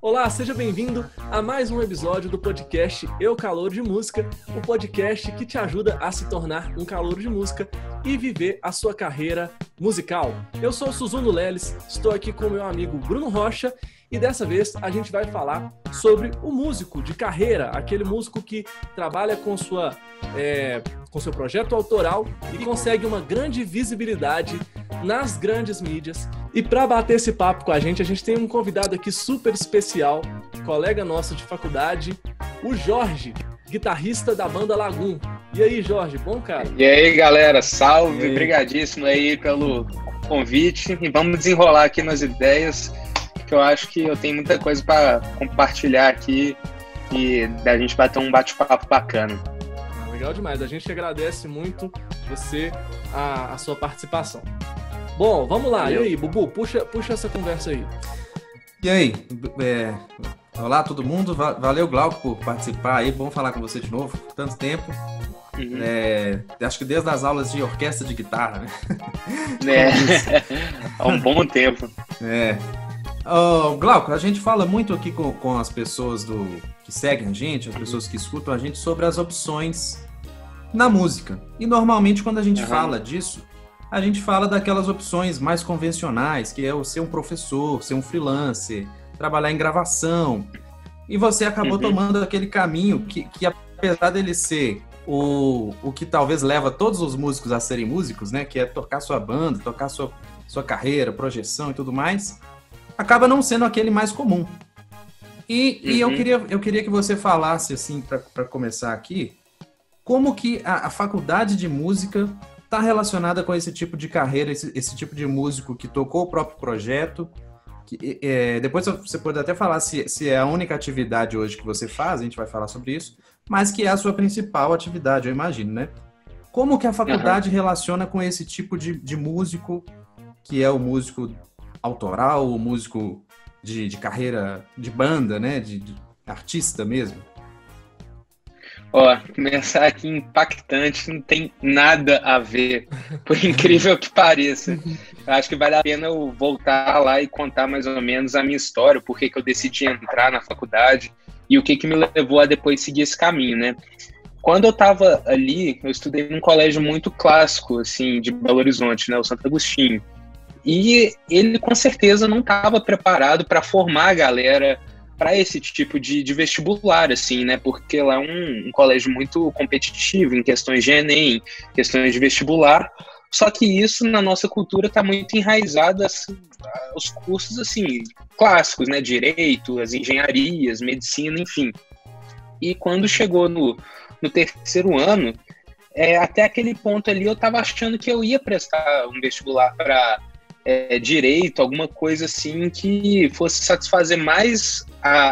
Olá, seja bem-vindo a mais um episódio do podcast Eu Calouro de Música, o podcast que te ajuda a se tornar um calouro de música e viver a sua carreira musical. Eu sou o Suzuno Leles, estou aqui com o meu amigo Bruno Rocha e dessa vez a gente vai falar sobre o músico de carreira, aquele músico que trabalha com seu projeto autoral e consegue uma grande visibilidade nas grandes mídias. E para bater esse papo com a gente tem um convidado aqui super especial, colega nosso de faculdade, o Jorge, guitarrista da banda Lagoon. E aí, Jorge, bom, cara? E aí, galera, salve, brigadíssimo aí pelo convite e vamos desenrolar aqui nas ideias, que eu acho que eu tenho muita coisa para compartilhar aqui e da gente bater um bate-papo bacana. Legal demais, a gente agradece muito a sua participação. Bom, vamos lá. Valeu. E aí, Bubu, puxa essa conversa aí. E aí, olá todo mundo, valeu Glauco por participar aí, bom falar com você de novo, tanto tempo. Acho que desde as aulas de orquestra de guitarra, né? Há um bom tempo. Glauco, a gente fala muito aqui com as pessoas que seguem a gente, as pessoas que escutam a gente sobre as opções na música. E normalmente quando a gente fala disso, a gente fala daquelas opções mais convencionais, que é o ser um professor, ser um freelancer, trabalhar em gravação. E você acabou tomando aquele caminho que apesar dele ser o que talvez leva todos os músicos a serem músicos, né? Que é tocar sua banda, tocar sua carreira, projeção e tudo mais, acaba não sendo aquele mais comum. E eu queria que você falasse, assim, para começar aqui, como que a faculdade de música está relacionada com esse tipo de carreira, esse tipo de músico que tocou o próprio projeto. Depois você pode até falar se é a única atividade hoje que você faz, a gente vai falar sobre isso, mas que é a sua principal atividade, eu imagino, né? Como que a faculdade relaciona com esse tipo de músico, que é o músico autoral, o músico de carreira de banda, né? De artista mesmo? Começar aqui impactante, não tem nada a ver, por incrível que pareça. Eu acho que vale a pena eu voltar lá e contar mais ou menos a minha história, por que eu decidi entrar na faculdade e o que me levou a depois seguir esse caminho, né? Quando eu estava ali, eu estudei num colégio muito clássico, assim, de Belo Horizonte, né, o Santo Agostinho. E ele, com certeza, não estava preparado para formar a galera para esse tipo de vestibular, assim, né? Porque lá é um colégio muito competitivo em questões de Enem, questões de vestibular. Só que isso, na nossa cultura, está muito enraizado aos cursos, assim, clássicos, né? Direito, as engenharias, medicina, enfim. E quando chegou no terceiro ano, até aquele ponto ali, eu estava achando que eu ia prestar um vestibular para direito, alguma coisa assim que fosse satisfazer mais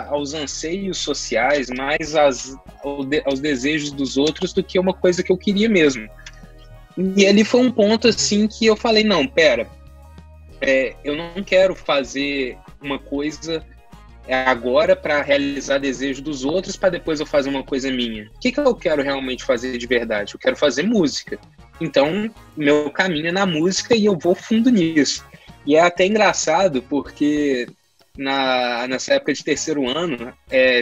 aos anseios sociais, mais aos desejos dos outros do que uma coisa que eu queria mesmo. E ali foi um ponto assim que eu falei, não, pera, eu não quero fazer uma coisa agora para realizar desejo dos outros para depois eu fazer uma coisa minha. O que eu quero realmente fazer de verdade? Eu quero fazer música. Então, meu caminho é na música e eu vou fundo nisso. E é até engraçado porque nessa época de terceiro ano,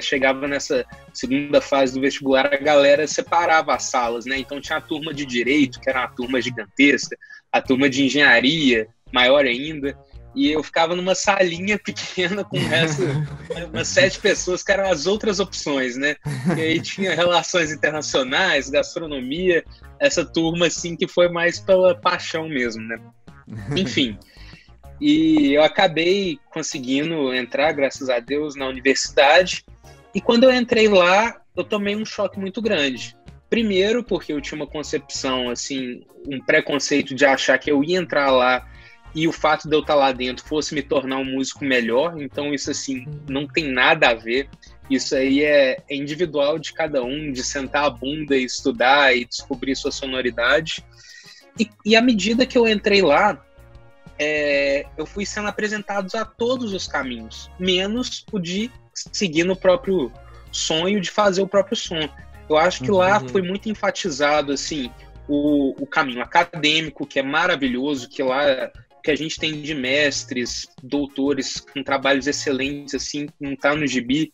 chegava nessa segunda fase do vestibular, a galera separava as salas, né? Então tinha a turma de direito, que era uma turma gigantesca, a turma de engenharia, maior ainda, e eu ficava numa salinha pequena com umas 7 pessoas, que eram as outras opções, né? E aí tinha relações internacionais, gastronomia, essa turma, assim, que foi mais pela paixão mesmo, né? Enfim, e eu acabei conseguindo entrar, graças a Deus, na universidade, e quando eu entrei lá, eu tomei um choque muito grande. Primeiro, porque eu tinha uma concepção, assim, um preconceito de achar que eu ia entrar lá e o fato de eu estar lá dentro fosse me tornar um músico melhor, então isso, assim, não tem nada a ver. Isso aí é individual de cada um, de sentar a bunda e estudar e descobrir sua sonoridade. E à medida que eu entrei lá, eu fui sendo apresentado a todos os caminhos, menos o de seguir no próprio sonho, de fazer o próprio som. Eu acho que lá foi muito enfatizado, assim, o caminho acadêmico, que é maravilhoso, que lá que a gente tem de mestres, doutores com trabalhos excelentes, assim, que não tá no gibi,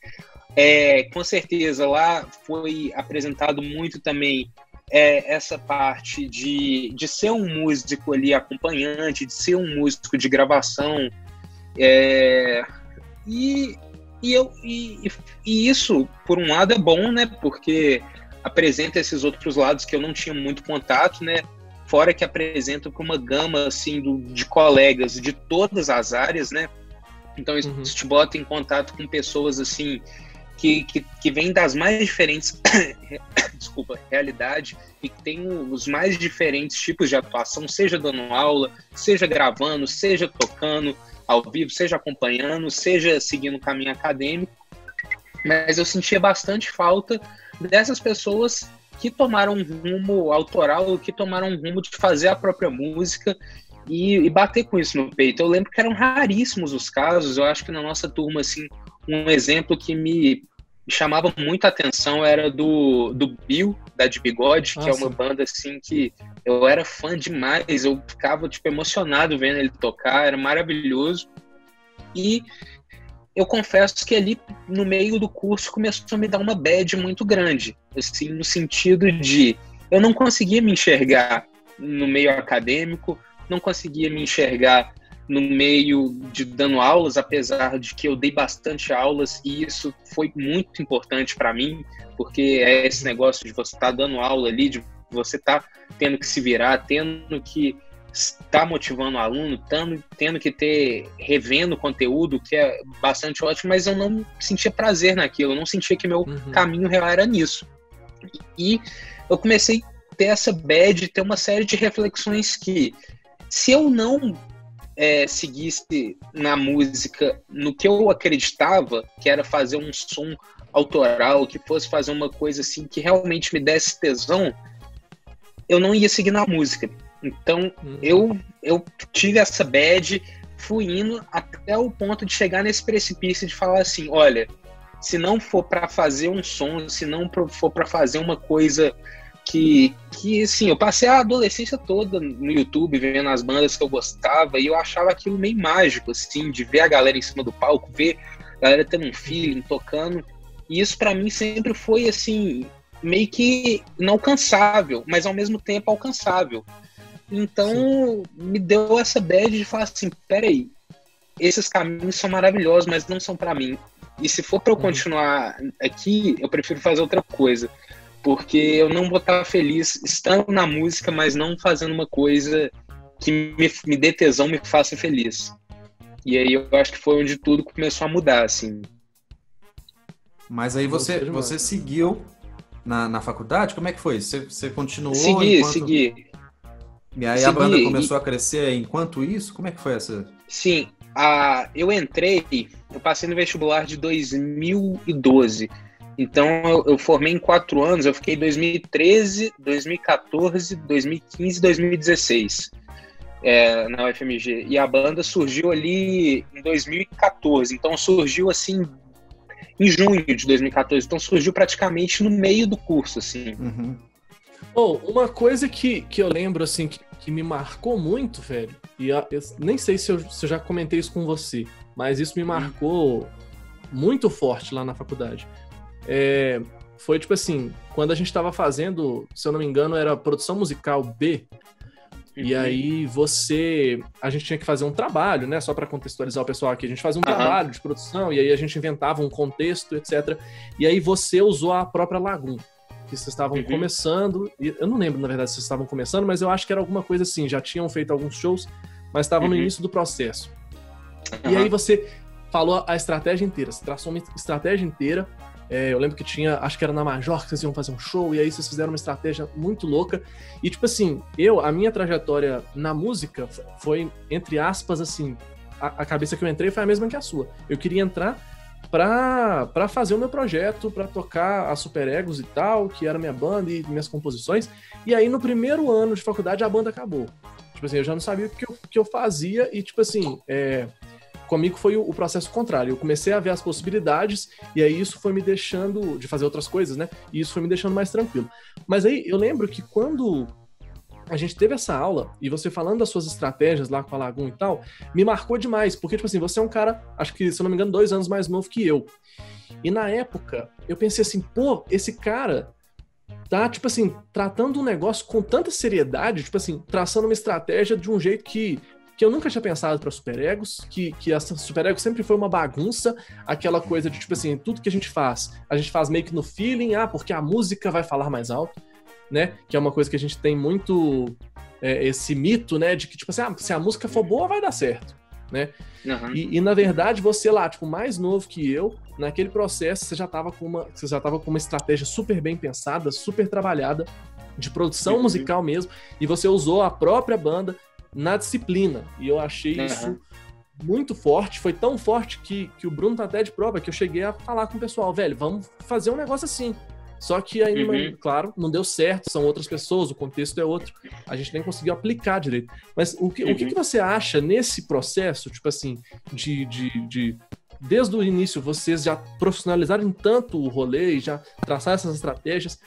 com certeza lá foi apresentado muito também essa parte de ser um músico ali acompanhante, de ser um músico de gravação, e isso, por um lado, é bom, né? Porque apresenta esses outros lados que eu não tinha muito contato, né? Fora que apresenta com uma gama assim de colegas de todas as áreas, né? Então isso te bota em contato com pessoas assim que vêm das mais diferentes realidade e que tem os mais diferentes tipos de atuação, seja dando aula, seja gravando, seja tocando ao vivo, seja acompanhando, seja seguindo o caminho acadêmico. Mas eu sentia bastante falta dessas pessoas que tomaram um rumo autoral, que tomaram um rumo de fazer a própria música e bater com isso no peito. Eu lembro que eram raríssimos os casos. Eu acho que na nossa turma, assim, um exemplo que me chamava muita atenção era do Bill, da De Bigode, que é uma banda, assim, que eu era fã demais. Eu ficava, tipo, emocionado vendo ele tocar, era maravilhoso. E eu confesso que ali, no meio do curso, começou a me dar uma bad muito grande, assim, no sentido de eu não conseguia me enxergar no meio acadêmico, não conseguia me enxergar no meio de dando aulas, apesar de que eu dei bastante aulas, e isso foi muito importante para mim, porque é esse negócio de você estar dando aula ali, de você estar tendo que se virar, tendo que estar motivando o aluno, tendo que revendo conteúdo, que é bastante ótimo, mas eu não sentia prazer naquilo, eu não sentia que meu caminho real era nisso. E eu comecei a ter essa bad, ter uma série de reflexões que, se eu não seguisse na música no que eu acreditava, que era fazer um som autoral, que fosse fazer uma coisa assim que realmente me desse tesão, eu não ia seguir na música. Então eu tive essa bad, fui indo até o ponto de chegar nesse precipício de falar assim, olha, se não for para fazer um som, se não for para fazer uma coisa que assim, eu passei a adolescência toda no YouTube vendo as bandas que eu gostava e eu achava aquilo meio mágico, assim, de ver a galera em cima do palco, ver a galera tendo um feeling, tocando, e isso para mim sempre foi assim, meio que inalcançável, mas ao mesmo tempo alcançável. Então me deu essa bad de falar assim, peraí, esses caminhos são maravilhosos, mas não são para mim, e se for para eu continuar aqui, eu prefiro fazer outra coisa, porque eu não vou estar feliz estando na música, mas não fazendo uma coisa que me dê tesão, me faça feliz. E aí eu acho que foi onde tudo começou a mudar, assim. Mas aí você seguiu na faculdade? Como é que foi? Você continuou? Segui. E aí a banda começou a crescer enquanto isso? Como é que foi essa? Sim, eu passei no vestibular de 2012. Então, eu formei em 4 anos, eu fiquei em 2013, 2014, 2015 e 2016 na UFMG. E a banda surgiu ali em 2014, então surgiu assim em junho de 2014, então surgiu praticamente no meio do curso, assim. Uma coisa que eu lembro, assim, que me marcou muito, velho, e eu nem sei se eu já comentei isso com você, mas isso me marcou muito forte lá na faculdade. Foi tipo assim, quando a gente tava fazendo, se eu não me engano, era produção musical B, e aí a gente tinha que fazer um trabalho, né, só para contextualizar o pessoal aqui, a gente fazia um trabalho de produção, e aí a gente inventava um contexto, etc. E aí você usou a própria Lagoon, que vocês estavam começando, e eu não lembro, na verdade, se vocês estavam começando, mas eu acho que era alguma coisa assim, já tinham feito alguns shows, mas estavam no início do processo. E aí você falou a estratégia inteira, você traçou uma estratégia inteira. Eu lembro que tinha, acho que era na Major que vocês iam fazer um show, e aí vocês fizeram uma estratégia muito louca. E tipo assim, a minha trajetória na música foi, entre aspas, assim, a cabeça que eu entrei foi a mesma que a sua. Eu queria entrar pra fazer o meu projeto, pra tocar a Super Egos e tal, que era minha banda e minhas composições. E aí no primeiro ano de faculdade a banda acabou. Tipo assim, eu já não sabia o que eu fazia e tipo assim, comigo foi o processo contrário. Eu comecei a ver as possibilidades e aí isso foi me deixando de fazer outras coisas, né? E isso foi me deixando mais tranquilo. Mas aí eu lembro que quando a gente teve essa aula, e você falando das suas estratégias lá com a Lagoon e tal, me marcou demais, porque, tipo assim, você é um cara, acho que, se eu não me engano, 2 anos mais novo que eu. E na época, eu pensei assim, pô, esse cara tá, tipo assim, tratando um negócio com tanta seriedade, tipo assim, traçando uma estratégia de um jeito que eu nunca tinha pensado para superegos, que a superego sempre foi uma bagunça, aquela coisa de, tipo assim, tudo que a gente faz meio que no feeling, porque a música vai falar mais alto, né? Que é uma coisa que a gente tem muito esse mito, né? De que, tipo assim, se a música for boa, vai dar certo, né? Uhum. E na verdade, você lá, tipo, mais novo que eu, naquele processo, você já tava com uma estratégia super bem pensada, super trabalhada, de produção musical mesmo, e você usou a própria banda na disciplina. E eu achei isso muito forte. Foi tão forte que o Bruno tá até de prova, que eu cheguei a falar com o pessoal, velho, vamos fazer um negócio assim. Só que aí, claro, não deu certo, são outras pessoas, o contexto é outro, a gente nem conseguiu aplicar direito. Mas o que você acha nesse processo, tipo assim, desde o início vocês já profissionalizarem tanto o rolê e já traçar essas estratégias,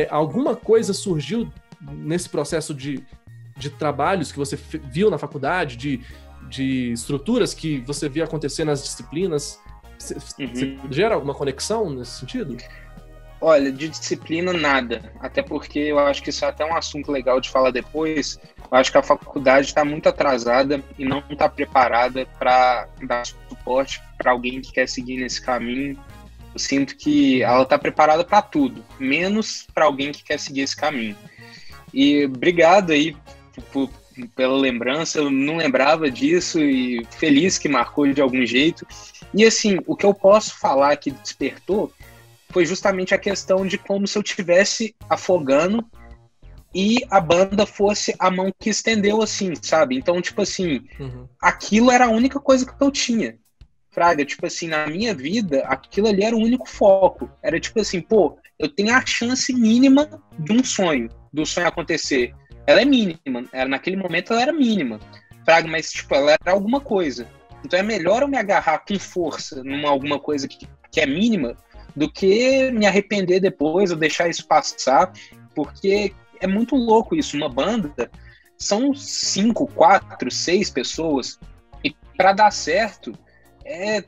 alguma coisa surgiu nesse processo de trabalhos que você viu na faculdade, de estruturas que você via acontecer nas disciplinas? Você gera alguma conexão nesse sentido? Olha, de disciplina, nada. Até porque eu acho que isso é até um assunto legal de falar depois. Eu acho que a faculdade está muito atrasada e não está preparada para dar suporte para alguém que quer seguir nesse caminho. Eu sinto que ela está preparada para tudo, menos para alguém que quer seguir esse caminho. E obrigado aí pela lembrança, eu não lembrava disso e feliz que marcou de algum jeito. E assim, o que eu posso falar que despertou foi justamente a questão de como se eu estivesse afogando e a banda fosse a mão que estendeu, assim, sabe? Então, tipo assim, aquilo era a única coisa que eu tinha. Fraga, tipo assim, na minha vida, aquilo ali era o único foco. Era tipo assim, pô, eu tenho a chance mínima de um sonho, do sonho acontecer. Ela é mínima, naquele momento ela era mínima. Fraga, mas tipo, ela era alguma coisa. Então é melhor eu me agarrar com força numa alguma coisa que é mínima, do que me arrepender depois ou deixar isso passar, porque é muito louco isso. Uma banda são 5, 4, 6 pessoas, e para dar certo,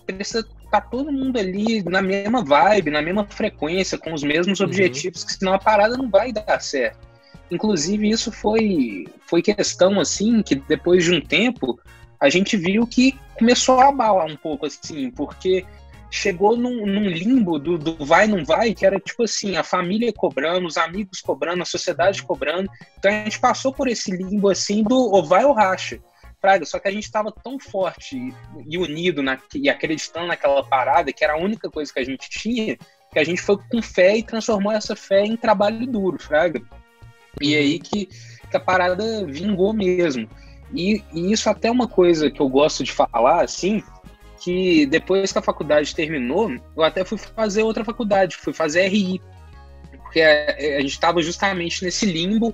precisa estar todo mundo ali na mesma vibe, na mesma frequência, com os mesmos objetivos, que senão a parada não vai dar certo. Inclusive, isso foi questão, assim, que depois de um tempo, a gente viu que começou a abalar um pouco, assim, porque chegou num limbo do vai, não vai, que era tipo assim, a família cobrando, os amigos cobrando, a sociedade cobrando. Então a gente passou por esse limbo assim do ou vai ou racha. Fraga, só que a gente estava tão forte e unido e acreditando naquela parada, que era a única coisa que a gente tinha, que a gente foi com fé e transformou essa fé em trabalho duro, fraga. E aí que a parada vingou mesmo. E isso até é uma coisa que eu gosto de falar, assim, que depois que a faculdade terminou, eu até fui fazer outra faculdade, fui fazer RI, porque a gente estava justamente nesse limbo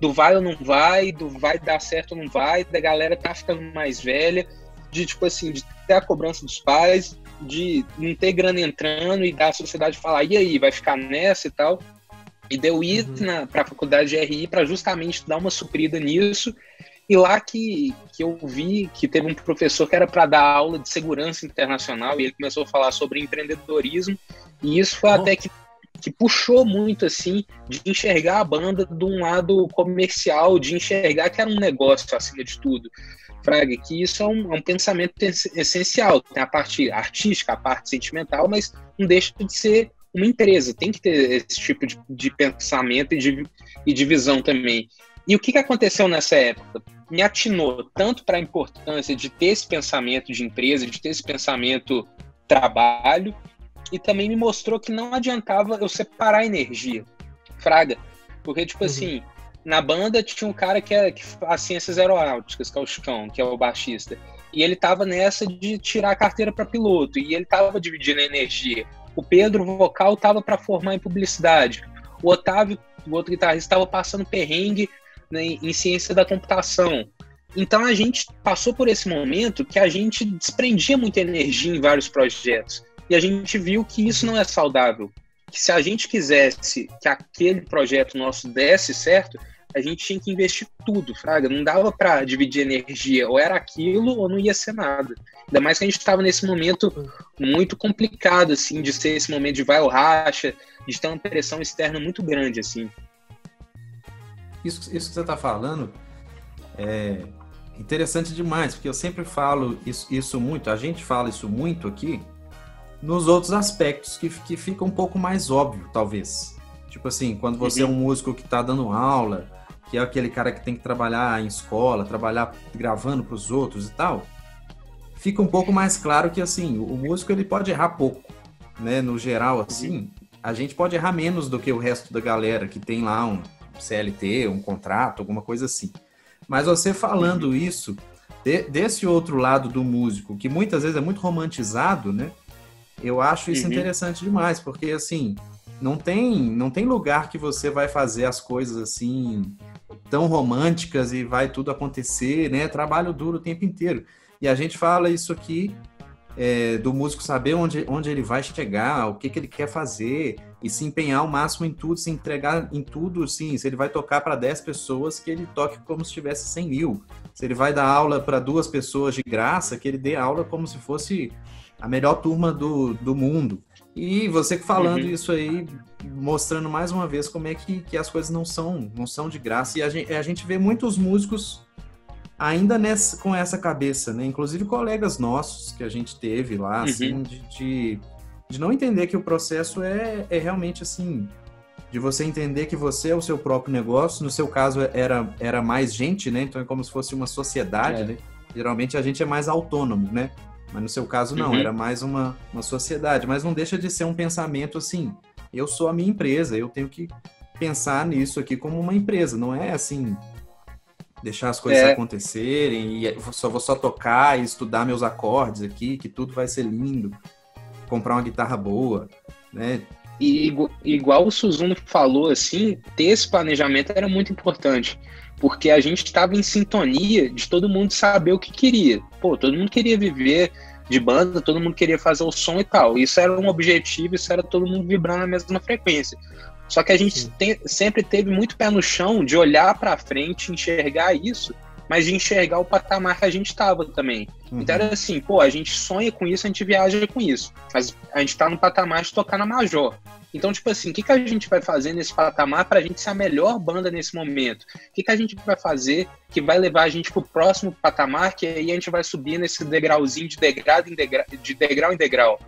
do vai ou não vai, do vai dar certo ou não vai, da galera tá ficando mais velha, de tipo assim, de ter a cobrança dos pais, de não ter grana entrando e da sociedade falar, e aí, vai ficar nessa e tal. E deu ir para a faculdade de RI para justamente dar uma suprida nisso. E lá que eu vi que teve um professor que era para dar aula de segurança internacional e ele começou a falar sobre empreendedorismo, e isso foi até que puxou muito, assim, de enxergar a banda de um lado comercial, de enxergar que era um negócio acima de tudo. Fraga, que isso é um pensamento essencial. Tem a parte artística, a parte sentimental, mas não deixa de ser uma empresa. Tem que ter esse tipo de pensamento e de visão também. E o que aconteceu nessa época? Me atinou tanto para a importância de ter esse pensamento de empresa, de ter esse pensamento trabalho, e também me mostrou que não adiantava eu separar a energia. Fraga. Porque, tipo assim, na banda tinha um cara que faz ciências aeronáuticas, que é o Chicão, que é o baixista. E ele tava nessa de tirar a carteira para piloto, e ele tava dividindo a energia. O Pedro, o vocal, tava para formar em publicidade. O Otávio, o outro guitarrista, estava passando perrengue em ciência da computação. Então a gente passou por esse momento que a gente desprendia muita energia em vários projetos. E a gente viu que isso não é saudável. Que se a gente quisesse que aquele projeto nosso desse certo, a gente tinha que investir tudo, fraga. Não dava para dividir energia, ou era aquilo ou não ia ser nada. Ainda mais que a gente estava nesse momento muito complicado, assim, de ser esse momento de vai ou racha, de ter uma pressão externa muito grande, assim. Isso que você está falando é interessante demais, porque eu sempre falo isso muito, a gente fala isso muito aqui, nos outros aspectos que fica um pouco mais óbvio, talvez. Tipo assim, quando você é um músico que está dando aula, que é aquele cara que tem que trabalhar em escola, trabalhar gravando para os outros e tal, fica um pouco mais claro que, assim, o músico ele pode errar pouco, né? No geral, assim, a gente pode errar menos do que o resto da galera que tem lá um CLT, um contrato, alguma coisa assim. Mas você falando isso, desse outro lado do músico, que muitas vezes é muito romantizado, né? Eu acho isso interessante demais, porque, assim, não tem lugar que você vai fazer as coisas, assim, tão românticas e vai tudo acontecer, né? Trabalho duro o tempo inteiro. E a gente fala isso aqui, do músico saber onde ele vai chegar, o que ele quer fazer, e se empenhar ao máximo em tudo, se entregar em tudo, assim, se ele vai tocar para 10 pessoas, que ele toque como se tivesse 100 mil. Se ele vai dar aula para 2 pessoas de graça, que ele dê aula como se fosse a melhor turma do mundo. E você falando isso aí, mostrando mais uma vez como é que as coisas não são de graça. E a gente vê muitos músicos ainda com essa cabeça, né? Inclusive colegas nossos que a gente teve lá, assim, de não entender que o processo é realmente assim, de você entender que você é o seu próprio negócio. No seu caso era mais gente, né? Então é como se fosse uma sociedade, né? Geralmente a gente é mais autônomo, né? Mas no seu caso não, era mais uma sociedade. Mas não deixa de ser um pensamento assim, eu sou a minha empresa, eu tenho que pensar nisso aqui como uma empresa. Não é assim, deixar as coisas acontecerem e vou só tocar e estudar meus acordes aqui, que tudo vai ser lindo, comprar uma guitarra boa, né? E igual o Suzuno falou, assim, ter esse planejamento era muito importante, porque a gente estava em sintonia de todo mundo saber o que queria. Pô, todo mundo queria viver de banda, todo mundo queria fazer o som e tal. Isso era um objetivo, isso era todo mundo vibrando na mesma frequência. Só que a gente sempre teve muito pé no chão de olhar para frente, enxergar isso, mas de enxergar o patamar que a gente estava também. Então era assim, pô, a gente sonha com isso, a gente viaja com isso, mas a gente tá no patamar de tocar na Major. Então, tipo assim, o que a gente vai fazer nesse patamar pra gente ser a melhor banda nesse momento? O que a gente vai fazer que vai levar a gente pro próximo patamar, que aí a gente vai subir nesse degrauzinho de degrau em degrau.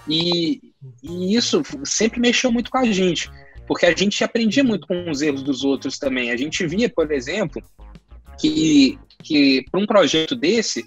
E isso sempre mexeu muito com a gente, porque a gente aprendia muito com os erros dos outros também. A gente via, por exemplo, que para um projeto desse,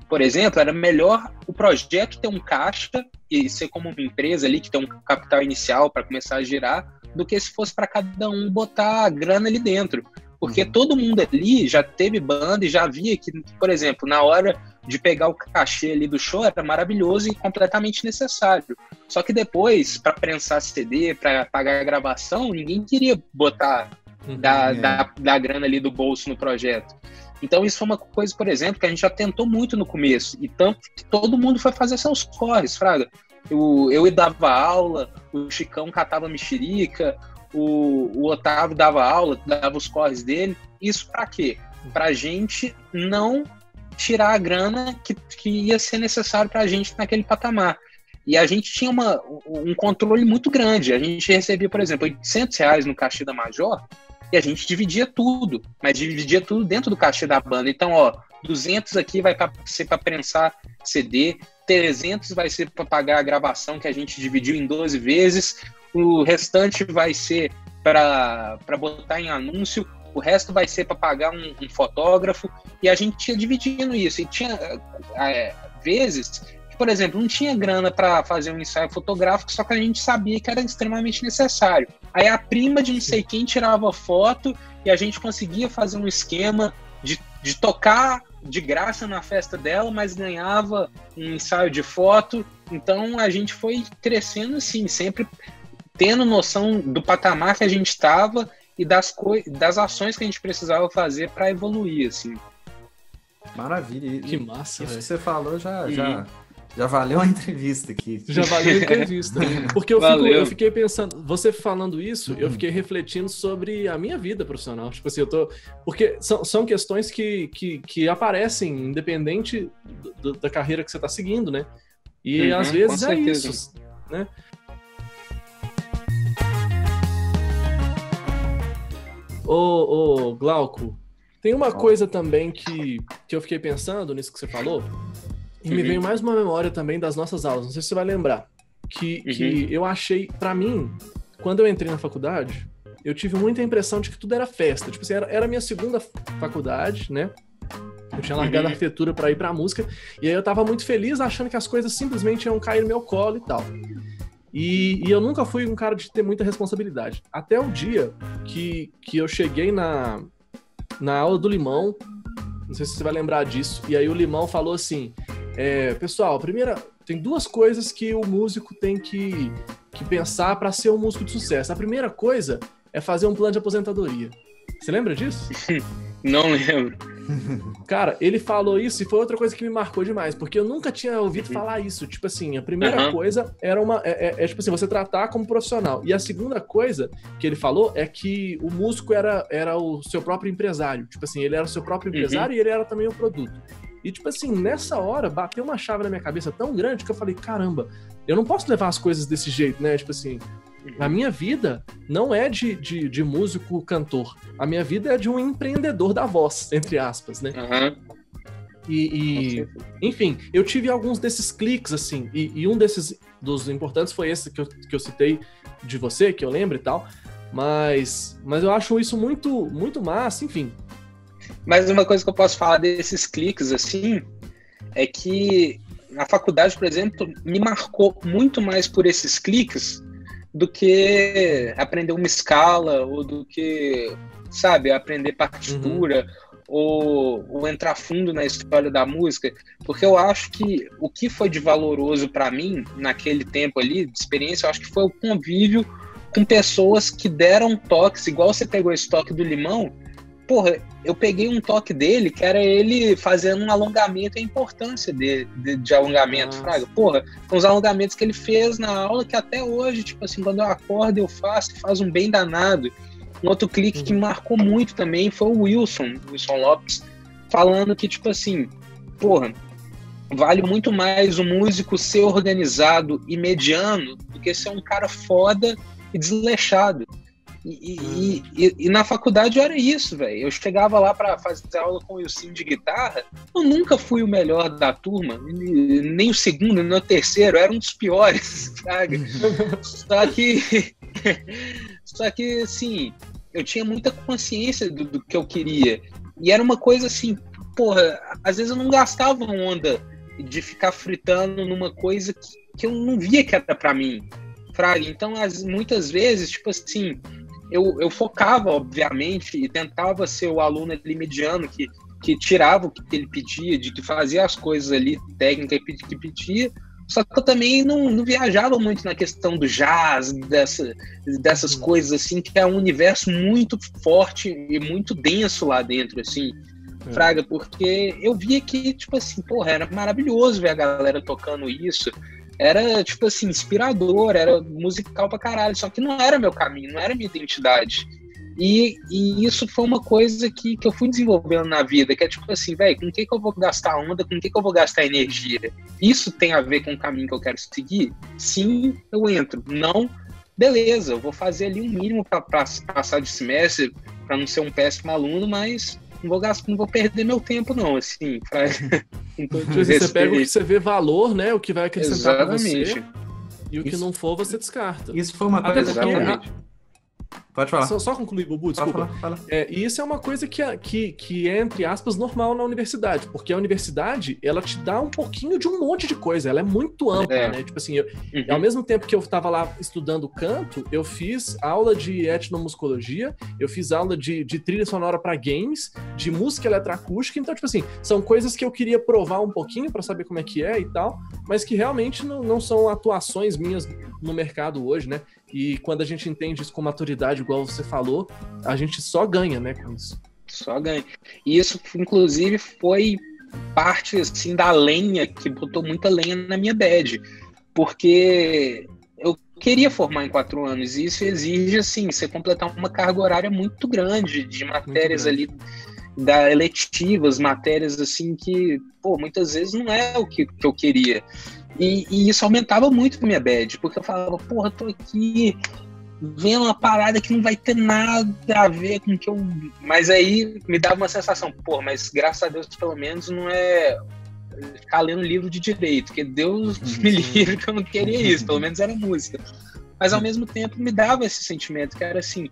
por exemplo, era melhor o projeto ter um caixa e ser como uma empresa ali que tem um capital inicial para começar a girar, do que se fosse para cada um botar a grana ali dentro. Porque todo mundo ali já teve banda e já via que, por exemplo, na hora de pegar o cachê ali do show era maravilhoso e completamente necessário. Só que depois, para prensar CD, para pagar a gravação, ninguém queria botar da grana ali do bolso no projeto. Então isso foi uma coisa, por exemplo, que a gente já tentou muito no começo, e tanto que todo mundo foi fazer seus corres, fraga. Eu dava aula, o Chicão catava mexerica, o Otávio dava aula, dava os corres dele. Isso pra quê? Pra gente não tirar a grana que ia ser necessário pra gente naquele patamar. E a gente tinha um controle muito grande. A gente recebia, por exemplo, R$800 no cachê da Major, e a gente dividia tudo, mas dividia tudo dentro do cachê da banda. Então, 200 aqui vai ser para prensar CD, 300 vai ser para pagar a gravação que a gente dividiu em 12 vezes, o restante vai ser para botar em anúncio, o resto vai ser para pagar um fotógrafo, e a gente ia dividindo isso. E tinha vezes que, por exemplo, não tinha grana para fazer um ensaio fotográfico, só que a gente sabia que era extremamente necessário. Aí a prima de não sei quem tirava foto e a gente conseguia fazer um esquema de tocar de graça na festa dela, mas ganhava um ensaio de foto. Então a gente foi crescendo assim, sempre tendo noção do patamar que a gente estava e das ações que a gente precisava fazer para evoluir, assim. Maravilha. Que massa, isso véio. que você falou já Já valeu a entrevista aqui. Já valeu a entrevista. Porque eu fiquei pensando, você falando isso, eu fiquei refletindo sobre a minha vida profissional. Tipo assim, porque são questões que aparecem independente da carreira que você está seguindo, né? E às vezes é isso, né? Ô, Glauco, tem uma coisa também que eu fiquei pensando nisso que você falou, e me veio mais uma memória também das nossas aulas, não sei se você vai lembrar, que eu achei, pra mim, quando eu entrei na faculdade, eu tive muita impressão de que tudo era festa. Tipo assim, era a minha segunda faculdade, né? Eu tinha largado a arquitetura pra ir pra música, e aí eu tava muito feliz achando que as coisas simplesmente iam cair no meu colo e tal. E eu nunca fui um cara de ter muita responsabilidade. Até o dia que eu cheguei na aula do Limão, não sei se você vai lembrar disso, e aí o Limão falou assim, pessoal, tem duas coisas que o músico tem que pensar para ser um músico de sucesso. A primeira coisa é fazer um plano de aposentadoria. Você lembra disso? Não lembro. Cara, ele falou isso e foi outra coisa que me marcou demais, porque eu nunca tinha ouvido falar isso. Tipo assim, a primeira coisa era tipo assim, você tratar como profissional. E a segunda coisa que ele falou é que o músico era o seu próprio empresário. Tipo assim, ele era o seu próprio empresário e ele era também o produto. E tipo assim, nessa hora, bateu uma chave na minha cabeça tão grande que eu falei, caramba, eu não posso levar as coisas desse jeito, né? Tipo assim, a minha vida não é de músico cantor. A minha vida é de um empreendedor da voz, entre aspas, né? Enfim, eu tive alguns desses cliques, assim, e um dos importantes foi esse que eu citei de você, que eu lembro e tal, mas eu acho isso muito, muito massa, enfim. Mas uma coisa que eu posso falar desses cliques, assim, é que a faculdade, por exemplo, me marcou muito mais por esses cliques do que aprender uma escala, ou do que, sabe, aprender partitura, ou entrar fundo na história da música, porque eu acho que o que foi de valoroso para mim, naquele tempo ali, de experiência, eu acho que foi o convívio com pessoas que deram toques, igual você pegou esse toque do Limão. Porra, eu peguei um toque dele, que era ele fazendo um alongamento, a importância de alongamento, fraga. Porra, são os alongamentos que ele fez na aula que até hoje, tipo assim, quando eu acordo eu faço, faz um bem danado. Um outro clique que me marcou muito também foi o Wilson Lopes, falando que, tipo assim, porra, vale muito mais o músico ser organizado e mediano do que ser um cara foda e desleixado. E na faculdade era isso, velho. Eu chegava lá para fazer aula com o Wilson de guitarra, eu nunca fui o melhor da turma, nem o segundo, nem o terceiro, era um dos piores, sabe? Só que, assim, eu tinha muita consciência do que eu queria. E era uma coisa assim, porra, às vezes eu não gastava onda de ficar fritando numa coisa que eu não via que era pra mim, fraga. Então, muitas vezes, tipo assim, eu focava, obviamente, e tentava ser o aluno ali mediano que tirava o que ele pedia, de que fazia as coisas ali, técnica que pedia, só que eu também não viajava muito na questão do jazz, dessas coisas assim, que é um universo muito forte e muito denso lá dentro, assim, fraga, porque eu via que, tipo assim, porra, era maravilhoso ver a galera tocando isso, era, tipo assim, inspirador, era musical pra caralho, só que não era meu caminho, não era minha identidade. E isso foi uma coisa que eu fui desenvolvendo na vida, que é tipo assim, velho, com o que eu vou gastar onda, com o que eu vou gastar energia? Isso tem a ver com o caminho que eu quero seguir? Sim, eu entro. Não, beleza, eu vou fazer ali um mínimo para passar de semestre, para não ser um péssimo aluno, mas não vou perder meu tempo, não, assim. Você pega o que você vê valor, né? O que vai acrescentar para você. E o que não for, você descarta. Isso foi uma coisa que... Pode falar. Só concluir, Bubu, desculpa. Fala. E isso é uma coisa que é, entre aspas, normal na universidade, porque a universidade, ela te dá um pouquinho de um monte de coisa, ela é muito ampla, né? Tipo assim, ao mesmo tempo que eu estava lá estudando canto, eu fiz aula de etnomusicologia, eu fiz aula de trilha sonora para games, de música eletroacústica, então, tipo assim, são coisas que eu queria provar um pouquinho para saber como é que é e tal, mas que realmente não são atuações minhas no mercado hoje, né? E quando a gente entende isso com maturidade, igual você falou, a gente só ganha, né, com isso. Só ganha. E isso, inclusive, foi parte, assim, da lenha, que botou muita lenha na minha bad. Porque eu queria formar em 4 anos, e isso exige, assim, você completar uma carga horária muito grande de matérias ali, eletivas, matérias, assim, que, pô, muitas vezes não é o que eu queria. E isso aumentava muito a minha bad, porque eu falava, porra, tô aqui vendo uma parada que não vai ter nada a ver com o que eu... Mas aí me dava uma sensação, pô, mas graças a Deus, pelo menos, não é ficar lendo livro de direito, porque Deus me livre que eu não queria isso, pelo menos era música. Mas ao mesmo tempo me dava esse sentimento, que era assim,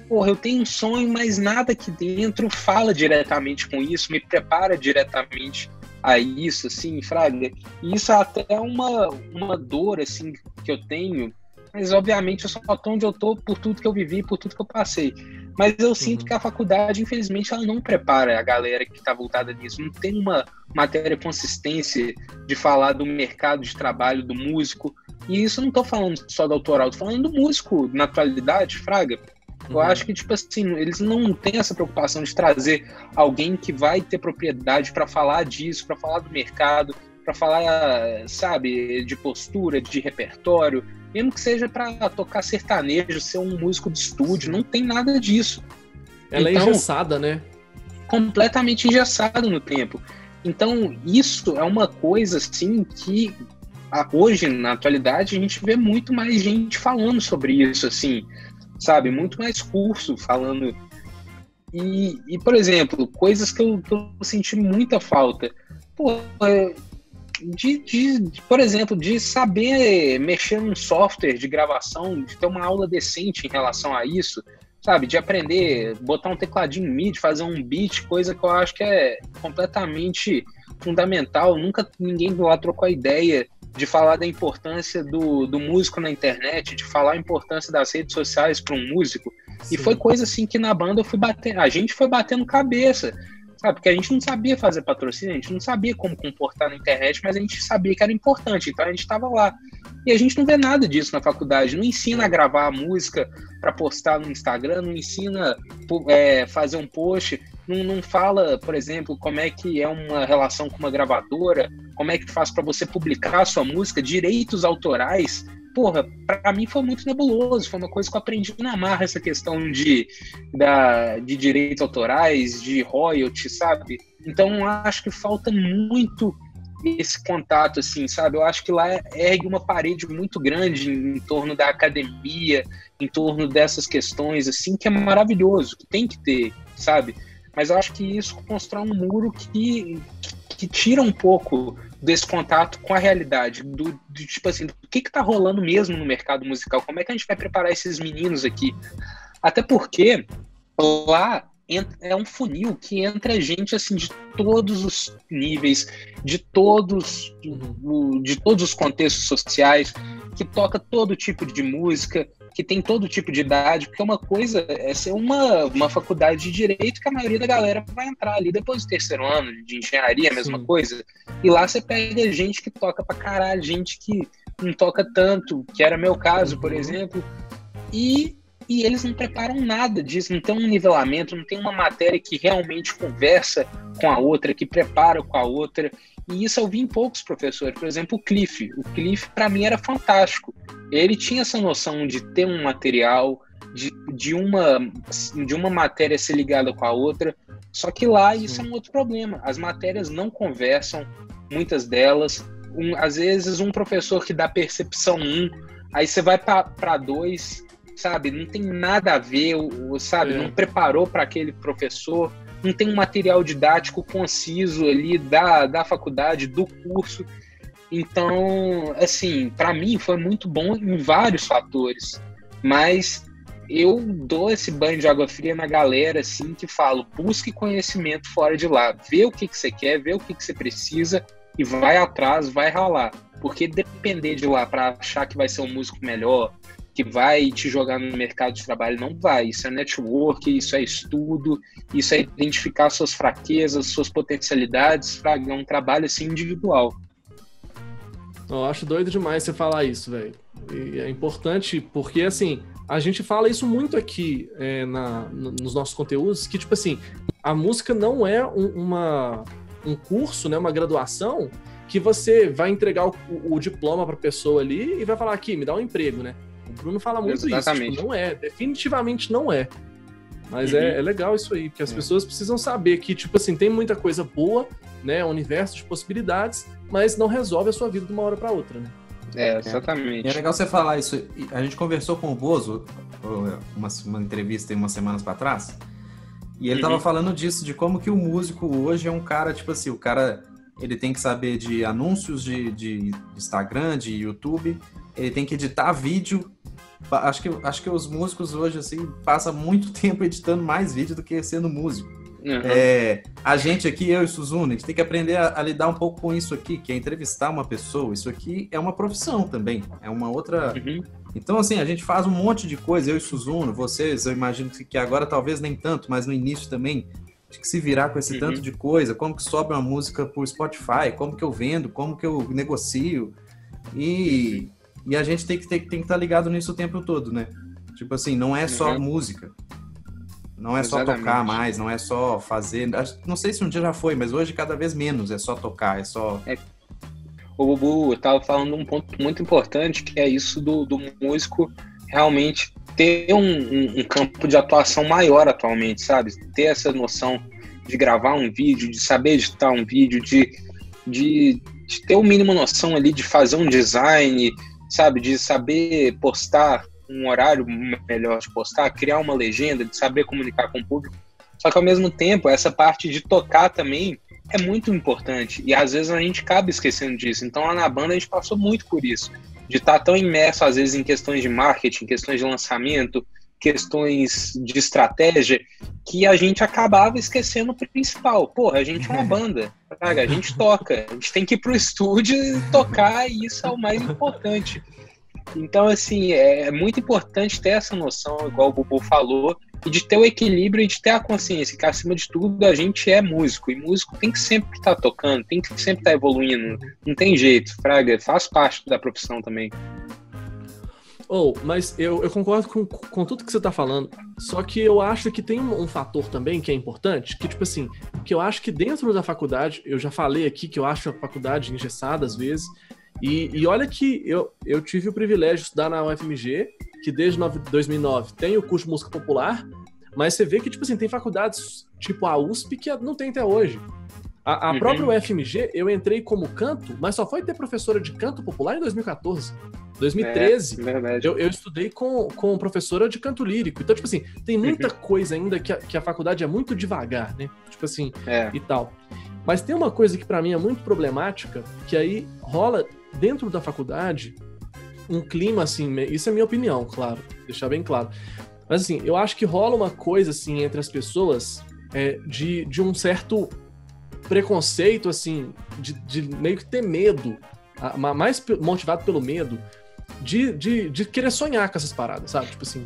porra, eu tenho um sonho, mas nada aqui dentro fala diretamente com isso, me prepara diretamente a isso, assim, fraga. E isso é até uma dor, assim, que eu tenho, mas obviamente eu só tô onde eu tô por tudo que eu vivi, por tudo que eu passei. Mas eu sinto que a faculdade, infelizmente, ela não prepara a galera que tá voltada nisso. Não tem uma matéria consistência de falar do mercado de trabalho do músico. E isso eu não tô falando só do autoral, tô falando do músico na atualidade, fraga. Eu acho que, tipo assim, eles não têm essa preocupação de trazer alguém que vai ter propriedade para falar disso, para falar do mercado, para falar, sabe, de postura, de repertório, mesmo que seja para tocar sertanejo, ser um músico de estúdio, não tem nada disso. Ela então, é engessada, né? Completamente engessada no tempo. Então, isso é uma coisa, assim, que hoje, na atualidade, a gente vê muito mais gente falando sobre isso, assim, sabe? Muito mais curso falando. E por exemplo, coisas que eu senti muita falta. Pô, por exemplo, de saber mexer num software de gravação, de ter uma aula decente em relação a isso, sabe? De aprender, botar um tecladinho MIDI, fazer um beat, coisa que eu acho que é completamente fundamental. Nunca ninguém lá trocou a ideia de falar da importância do músico na internet, de falar a importância das redes sociais para um músico. Sim. E foi coisa assim que na banda a gente foi batendo cabeça, sabe? Porque a gente não sabia fazer patrocínio, a gente não sabia como comportar na internet, mas a gente sabia que era importante, então a gente estava lá. E a gente não vê nada disso na faculdade, não ensina a gravar a música para postar no Instagram, não ensina fazer um post, não fala, por exemplo, como é que é uma relação com uma gravadora, como é que faz para você publicar a sua música, direitos autorais. Porra, pra mim foi muito nebuloso, foi uma coisa que eu aprendi na marra, essa questão de direitos autorais, de royalty, sabe? Então acho que falta muito esse contato, assim, sabe? Eu acho que lá ergue uma parede muito grande em torno da academia, em torno dessas questões, assim, que é maravilhoso, que tem que ter, sabe? Mas eu acho que isso constrói um muro que tira um pouco desse contato com a realidade, tipo assim, do que tá rolando mesmo no mercado musical, como é que a gente vai preparar esses meninos aqui? Até porque lá é um funil que entra gente assim de todos os níveis, de todos os contextos sociais, que toca todo tipo de música, que tem todo tipo de idade, porque uma coisa é ser uma faculdade de direito que a maioria da galera vai entrar ali depois do 3º ano, de engenharia, a mesma coisa, e lá você pega gente que toca pra caralho, gente que não toca tanto, que era meu caso, por exemplo, e eles não preparam nada disso, não tem um nivelamento, não tem uma matéria que realmente conversa com a outra, que prepara com a outra. E isso eu vi em poucos professores. Por exemplo, o Cliff. O Cliff, para mim, era fantástico. Ele tinha essa noção de ter um material, de uma matéria ser ligada com a outra. Só que lá isso é um outro problema. As matérias não conversam, muitas delas. Às vezes, um professor que dá percepção 1, aí você vai para 2, sabe? Não tem nada a ver, sabe? Não preparou para aquele professor. Não tem um material didático conciso ali da faculdade, do curso. Então, assim, para mim foi muito bom em vários fatores, mas eu dou esse banho de água fria na galera, assim, que falo, busque conhecimento fora de lá, vê o que você quer, vê o que você precisa e vai atrás, vai ralar, porque depender de lá para achar que vai ser um músico melhor, que vai te jogar no mercado de trabalho, não vai. Isso é network, isso é estudo, isso é identificar suas fraquezas, suas potencialidades, é um trabalho assim individual. Eu acho doido demais você falar isso, velho. E é importante porque, assim, a gente fala isso muito aqui nos nossos conteúdos, que, tipo assim, a música não é um curso, né, uma graduação, que você vai entregar o diploma para a pessoa ali e vai falar aqui, me dá um emprego, né? O Bruno fala muito isso, tipo, não é, definitivamente não é. Mas é legal isso aí, porque as pessoas precisam saber que, tipo assim, tem muita coisa boa, né, um universo de possibilidades, mas não resolve a sua vida de uma hora para outra, né? Exatamente. É legal você falar isso. A gente conversou com o Bozo, uma entrevista aí umas semanas para trás, e ele tava falando disso, de como que o músico hoje é um cara, tipo assim, o cara, ele tem que saber de anúncios de Instagram, de YouTube, ele tem que editar vídeo. Acho que os músicos hoje, assim, passam muito tempo editando mais vídeo do que sendo músico. A gente aqui, eu e o Suzuna, a gente tem que aprender a lidar um pouco com isso aqui, que é entrevistar uma pessoa. Isso aqui é uma profissão também, é uma outra... Então, assim, a gente faz um monte de coisa, eu e o Suzuna, vocês, eu imagino que agora talvez nem tanto, mas no início também, de que se virar com esse tanto de coisa, como que sobe uma música por Spotify, como que eu vendo, como que eu negocio, e a gente tem que estar ligado nisso o tempo todo, né? Tipo assim, não é só música. Não é só tocar mais, não é só fazer... Não sei se um dia já foi, mas hoje cada vez menos é só tocar, é só... O Bubu estava falando um ponto muito importante, que é isso do músico realmente ter um campo de atuação maior atualmente, sabe? Ter essa noção de gravar um vídeo, de saber editar um vídeo, de ter o mínimo noção ali de fazer um design, sabe? De saber postar um horário melhor de postar, criar uma legenda, de saber comunicar com o público. Só que ao mesmo tempo, essa parte de tocar também é muito importante, e às vezes a gente acaba esquecendo disso. Então lá na banda a gente passou muito por isso, de estar tão imerso às vezes em questões de marketing, questões de lançamento, questões de estratégia, que a gente acabava esquecendo o principal. Porra, a gente é uma banda, a gente toca, a gente tem que ir pro estúdio e tocar, e isso é o mais importante. Então, assim, é muito importante ter essa noção, igual o Bubu falou, e de ter o equilíbrio e de ter a consciência que, acima de tudo, a gente é músico. E músico tem que sempre estar tocando, tem que sempre estar evoluindo. Não tem jeito, fraga, faz parte da profissão também. Mas eu concordo com tudo que você tá falando, só que eu acho que tem um fator também que é importante, que, tipo assim, que eu acho que dentro da faculdade, eu já falei aqui que eu acho a faculdade engessada às vezes, e olha que eu tive o privilégio de estudar na UFMG, que desde 2009 tem o curso de música popular, mas você vê que, tipo assim, tem faculdades tipo a USP que não tem até hoje. A própria UFMG, eu entrei como canto, mas só foi ter professora de canto popular em 2014. 2013, eu estudei com professora de canto lírico. Então, tipo assim, tem muita coisa ainda que a faculdade é muito devagar, né? Tipo assim, e tal. Mas tem uma coisa que pra mim é muito problemática, que aí rola dentro da faculdade um clima, assim, isso é minha opinião, claro, deixar bem claro. Mas assim, eu acho que rola uma coisa, assim, entre as pessoas de um certo preconceito, assim, de meio que ter medo, mais motivado pelo medo, de querer sonhar com essas paradas, sabe? Tipo assim,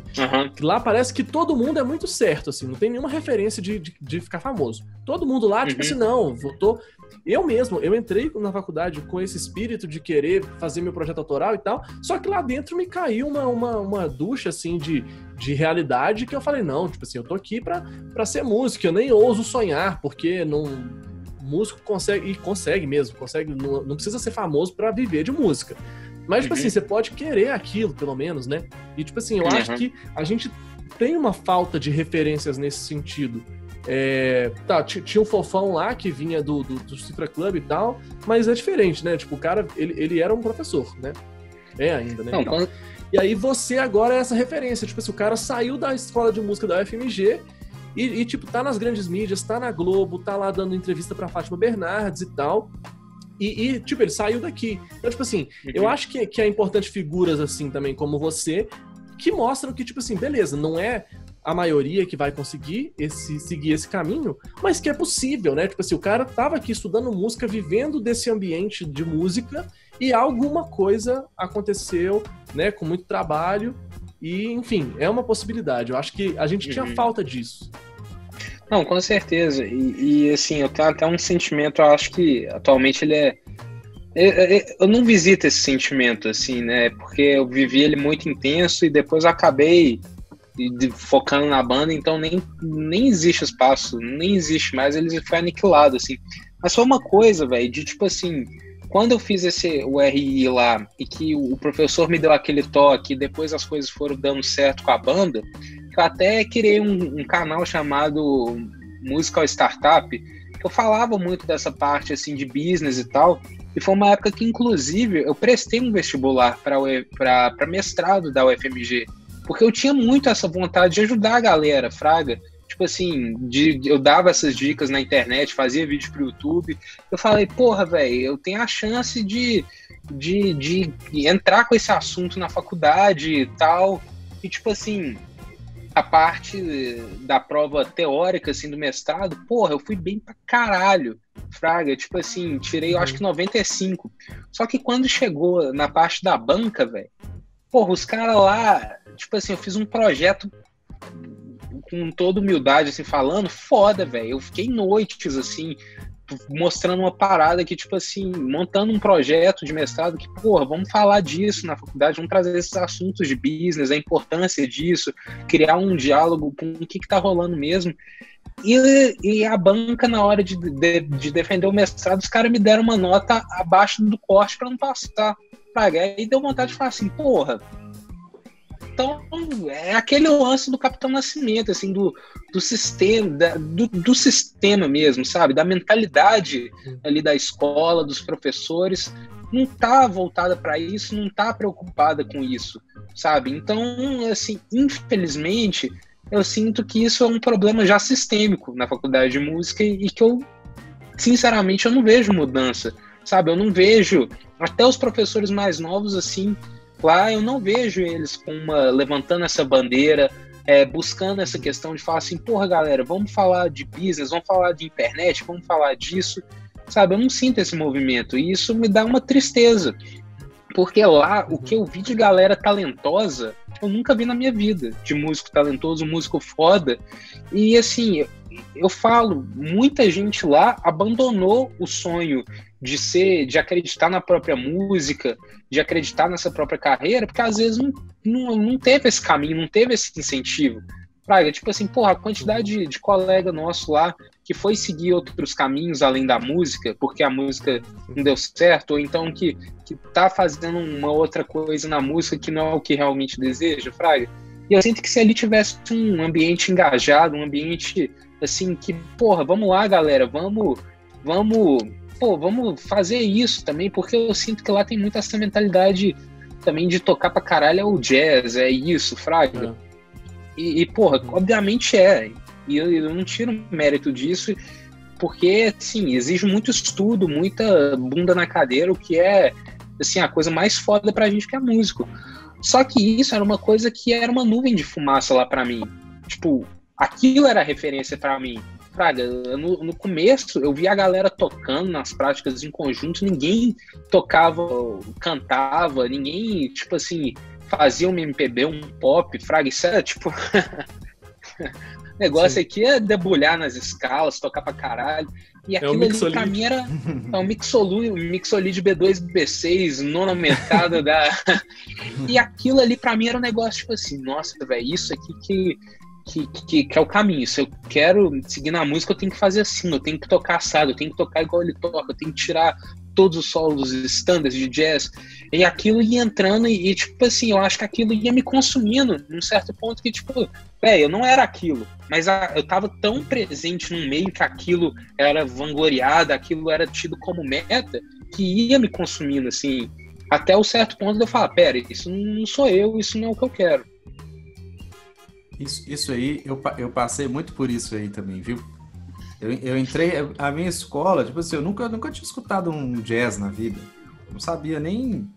lá parece que todo mundo é muito certo, assim, não tem nenhuma referência de ficar famoso. Todo mundo lá, tipo assim, não, eu entrei na faculdade com esse espírito de querer fazer meu projeto autoral e tal, só que lá dentro me caiu uma ducha, assim, de realidade, que eu falei, não, tipo assim, eu tô aqui pra ser músico, eu nem ouso sonhar, porque músico consegue mesmo, não precisa ser famoso pra viver de música. Mas, tipo assim, você pode querer aquilo, pelo menos, né? E, tipo assim, eu acho que a gente tem uma falta de referências nesse sentido. Tinha um fofão lá que vinha do Cifra Club e tal, mas é diferente, né? Tipo, o cara, ele era um professor, né? É ainda, né? E aí você agora é essa referência. Tipo assim, o cara saiu da escola de música da UFMG e tipo, tá nas grandes mídias, tá na Globo, tá lá dando entrevista pra Fátima Bernardes e tal. E, tipo, ele saiu daqui. Então, tipo assim, eu acho que é importante figuras, assim, também, como você, que mostram que, tipo assim, beleza, não é a maioria que vai conseguir seguir esse caminho, mas que é possível, né? Tipo assim, o cara tava aqui estudando música, vivendo desse ambiente de música, e alguma coisa aconteceu, né, com muito trabalho, e, enfim, é uma possibilidade. Eu acho que a gente tinha falta disso. Não, com certeza. E assim, eu tenho até um sentimento, eu acho que atualmente ele eu não visito esse sentimento, assim, né? Porque eu vivi ele muito intenso e depois eu acabei focando na banda, então nem existe espaço, nem existe mais, ele foi aniquilado, assim. Mas foi uma coisa, velho, de tipo assim, quando eu fiz o RI lá e que o professor me deu aquele toque, depois as coisas foram dando certo com a banda, eu até criei um canal chamado Musical Startup, que eu falava muito dessa parte assim de business e tal, e foi uma época que, inclusive, eu prestei um vestibular para mestrado da UFMG, porque eu tinha muito essa vontade de ajudar a galera, fraga. Tipo assim, eu dava essas dicas na internet, fazia vídeo pro YouTube. Eu falei, porra, velho, eu tenho a chance de entrar com esse assunto na faculdade e tal. E, tipo assim, a parte da prova teórica, assim, do mestrado, porra, eu fui bem pra caralho, fraga. Tipo assim, tirei, eu acho que 95. Só que quando chegou na parte da banca, velho, porra, os caras lá, tipo assim, eu fiz um projeto com toda humildade, assim, falando, foda, velho. Eu fiquei noites, assim, mostrando uma parada que, tipo assim, montando um projeto de mestrado que, porra, vamos falar disso na faculdade, vamos trazer esses assuntos de business, a importância disso, criar um diálogo com o que tá rolando mesmo. E a banca, na hora de defender o mestrado, os caras me deram uma nota abaixo do corte pra não passar. Aí deu vontade de falar assim, porra. Então, é aquele lance do Capitão Nascimento, assim, do sistema, do sistema mesmo, sabe? Da mentalidade ali da escola, dos professores, não tá voltada para isso, não tá preocupada com isso, sabe? Então, assim, infelizmente, eu sinto que isso é um problema já sistêmico na faculdade de música e que eu, sinceramente, eu não vejo mudança, sabe? Eu não vejo, até os professores mais novos, assim, lá eu não vejo eles levantando essa bandeira, buscando essa questão de falar assim, porra, galera, vamos falar de business, vamos falar de internet, vamos falar disso, sabe? Eu não sinto esse movimento e isso me dá uma tristeza, porque lá o que eu vi de galera talentosa, eu nunca vi na minha vida, de músico talentoso, músico foda, e assim, eu falo, muita gente lá abandonou o sonho de acreditar na própria música, de acreditar nessa própria carreira, porque às vezes não teve esse caminho, não teve esse incentivo. Praga, tipo assim, porra, a quantidade de colega nosso lá que foi seguir outros caminhos além da música, porque a música não deu certo, ou então que tá fazendo uma outra coisa na música que não é o que realmente deseja, fraga. E eu sinto que se ele tivesse um ambiente engajado, um ambiente assim, que, porra, vamos lá, galera, vamos fazer isso também, porque eu sinto que lá tem muito essa mentalidade também de tocar pra caralho é o jazz, é isso, fraga. E porra, obviamente é. E eu não tiro mérito disso, porque, assim, exige muito estudo, muita bunda na cadeira, o que é, assim, a coisa mais foda pra gente que é músico. Só que isso era uma coisa que era uma nuvem de fumaça lá pra mim. Tipo, aquilo era a referência pra mim. Fraga, no começo eu via a galera tocando nas práticas em conjunto, ninguém tocava, cantava, ninguém, tipo assim, fazia um MPB, um pop, fraga, isso era tipo... O negócio aqui é debulhar nas escalas, tocar pra caralho. E aquilo ali pra mim era um Mixolid B2, B6, nona aumentada da... E aquilo ali pra mim era um negócio tipo assim, nossa, velho, isso aqui que é o caminho. Se eu quero seguir na música, eu tenho que fazer assim, eu tenho que tocar assado, eu tenho que tocar igual ele toca, eu tenho que tirar todos os solos standards de jazz. E aquilo ia entrando e tipo assim, eu acho que aquilo ia me consumindo num certo ponto que, tipo, eu não era aquilo, mas eu tava tão presente num meio que aquilo era vangloriado, aquilo era tido como meta, que ia me consumindo, assim, até o certo ponto de eu falar, pera, isso não sou eu, isso não é o que eu quero. Isso aí, eu passei muito por isso aí também, viu? Eu entrei, a minha escola, tipo assim, eu nunca tinha escutado um jazz na vida. Não sabia nem...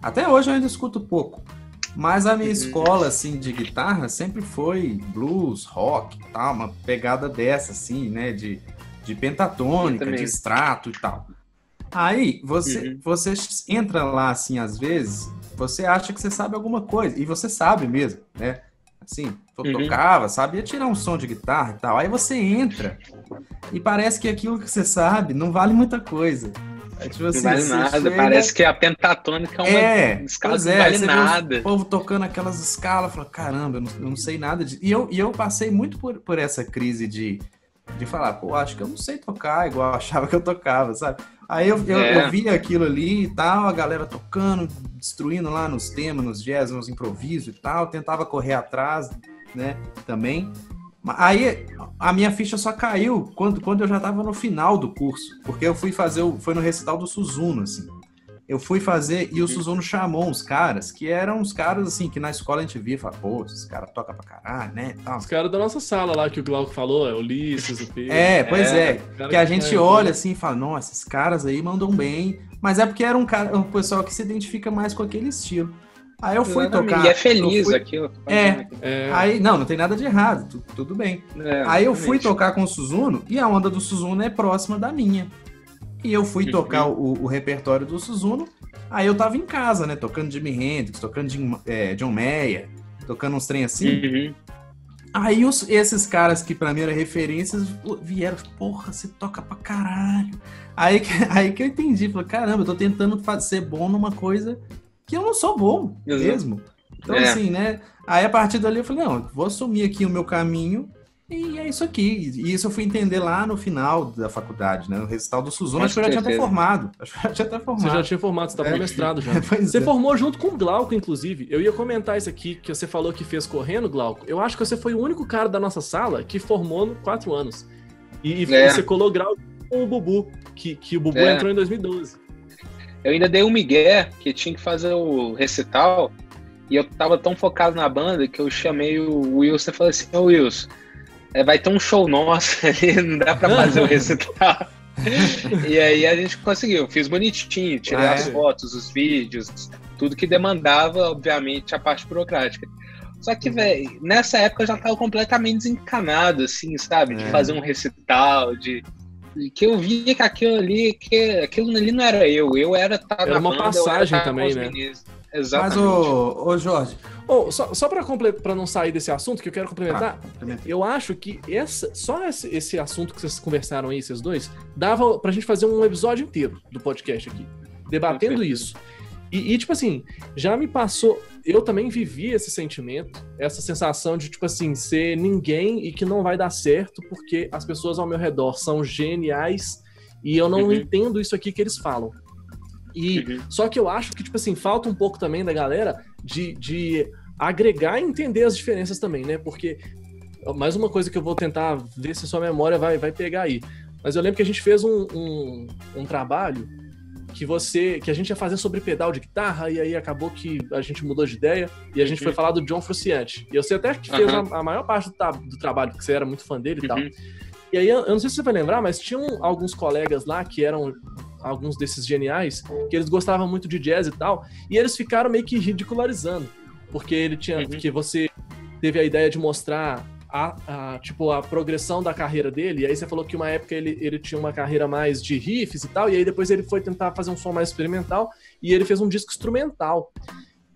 Até hoje eu ainda escuto pouco. Mas a minha escola, assim, de guitarra sempre foi blues, rock, tal, uma pegada dessa, assim, né? De pentatônica, de extrato e tal. Aí, você entra lá, assim, às vezes, você acha que você sabe alguma coisa. E você sabe mesmo, né? Assim, tocava, sabia tirar um som de guitarra e tal. Aí você entra e parece que aquilo que você sabe não vale muita coisa. É, tipo assim, não vale nada, chega... parece que a pentatônica é uma escala que não vale nada. O povo tocando aquelas escalas, fala, caramba, eu não sei nada disso. E eu passei muito por essa crise de De falar, pô, acho que eu não sei tocar igual eu achava que eu tocava, sabe? Aí eu via aquilo ali e tal, a galera tocando, destruindo lá nos temas, nos jazz, nos improvisos e tal, tentava correr atrás, né, também. Aí a minha ficha só caiu quando eu já tava no final do curso, porque eu fui no recital do Suzuno, assim. Eu fui fazer e o Suzuno chamou uns caras, que eram uns caras, assim, que na escola a gente via e falava, pô, esses caras tocam pra caralho, né, e tal. Os caras da nossa sala lá, que o Glauco falou, Ulisses, o Pedro. Pois é, que a gente olha assim e fala, nossa, esses caras aí mandam bem, mas é porque era um pessoal que se identifica mais com aquele estilo. Aí eu fui tocar... E é feliz aquilo. Aí, não tem nada de errado, tudo bem. Aí eu fui tocar com o Suzuno, e a onda do Suzuno é próxima da minha. E eu fui tocar o repertório do Suzuno, aí eu tava em casa, né, tocando Jimi Hendrix, tocando John Mayer, tocando uns trem assim. Aí esses caras que pra mim eram referências vieram, porra, você toca pra caralho. Aí que eu entendi, falei, caramba, eu tô tentando ser bom numa coisa que eu não sou bom mesmo. Então assim, né, aí a partir dali eu falei, não, vou assumir aqui o meu caminho. E é isso aqui. E isso eu fui entender lá no final da faculdade, né? No recital do Suzuno, acho que eu já tinha até formado. Você já tinha formado, você tá pro mestrado já. Você formou junto com o Glauco, inclusive. Eu ia comentar isso aqui, que você falou que fez correndo, Glauco. Eu acho que você foi o único cara da nossa sala que formou no 4 anos. E você colou grau com o Bubu, que o Bubu entrou em 2012. Eu ainda dei um migué, que tinha que fazer o recital, e eu tava tão focado na banda que eu chamei o Wilson e falei assim, ô Wilson, vai ter um show nosso ali, não dá pra fazer o recital. E aí a gente conseguiu, fiz bonitinho, tirei as fotos, os vídeos, tudo que demandava, obviamente, a parte burocrática. Só que, velho, nessa época eu já tava completamente desencanado, assim, sabe? De fazer um recital, que eu via que aquilo ali não era eu era era uma passagem também, né? Mas, Exatamente. ô Jorge... Só para não sair desse assunto, que eu quero complementar, eu acho que esse assunto que vocês conversaram aí, esses dois, dava pra gente fazer um episódio inteiro do podcast aqui, debatendo isso. E, tipo assim, já me passou... Eu também vivi esse sentimento, essa sensação de, tipo assim, ser ninguém e que não vai dar certo porque as pessoas ao meu redor são geniais e eu não entendo isso aqui que eles falam. Só que eu acho que, tipo assim, falta um pouco também da galera de agregar e entender as diferenças também, né? Porque, mais uma coisa que eu vou tentar ver se sua memória vai pegar aí. Mas eu lembro que a gente fez um trabalho que a gente ia fazer sobre pedal de guitarra, e aí acabou que a gente mudou de ideia, e a gente foi falar do John Frusciante. E eu sei até que fez a maior parte do trabalho, porque você era muito fã dele e tal. E aí, eu não sei se você vai lembrar, mas tinham alguns colegas lá que eram alguns desses geniais, que eles gostavam muito de jazz e tal, e eles ficaram meio que ridicularizando, porque ele tinha, porque você teve a ideia de mostrar tipo, a progressão da carreira dele, e aí você falou que uma época ele tinha uma carreira mais de riffs e tal, e aí depois ele foi tentar fazer um som mais experimental, e ele fez um disco instrumental.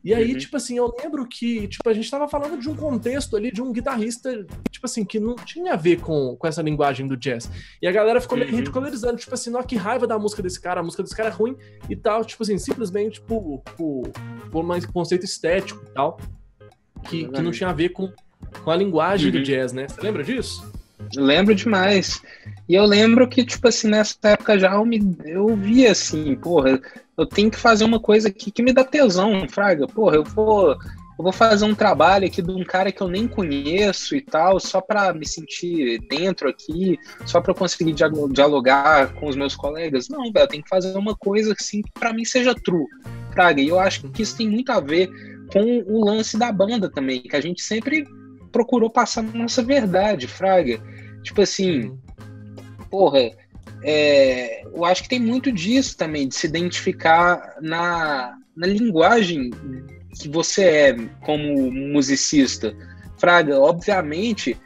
E aí, tipo assim, eu lembro que, tipo, a gente tava falando de um contexto ali, de um guitarrista, tipo assim, que não tinha a ver com essa linguagem do jazz. E a galera ficou meio ridicularizando, tipo assim, nossa, que raiva da música desse cara, a música desse cara é ruim e tal, tipo assim, simplesmente por um conceito estético e tal, que não tinha a ver com a linguagem do jazz, né? Você lembra disso? Lembro demais. E eu lembro que, tipo assim, nessa época já eu via assim, porra, eu tenho que fazer uma coisa aqui que me dá tesão, fraga. Porra, eu vou fazer um trabalho aqui de um cara que eu nem conheço e tal, só pra me sentir dentro aqui, só pra eu conseguir dialogar com os meus colegas. Não, velho, eu tenho que fazer uma coisa assim que pra mim seja true, fraga. E eu acho que isso tem muito a ver com o lance da banda também, que a gente sempre procurou passar a nossa verdade, fraga. Tipo assim, porra, eu acho que tem muito disso também, de se identificar na linguagem que você é como musicista. Fraga, obviamente,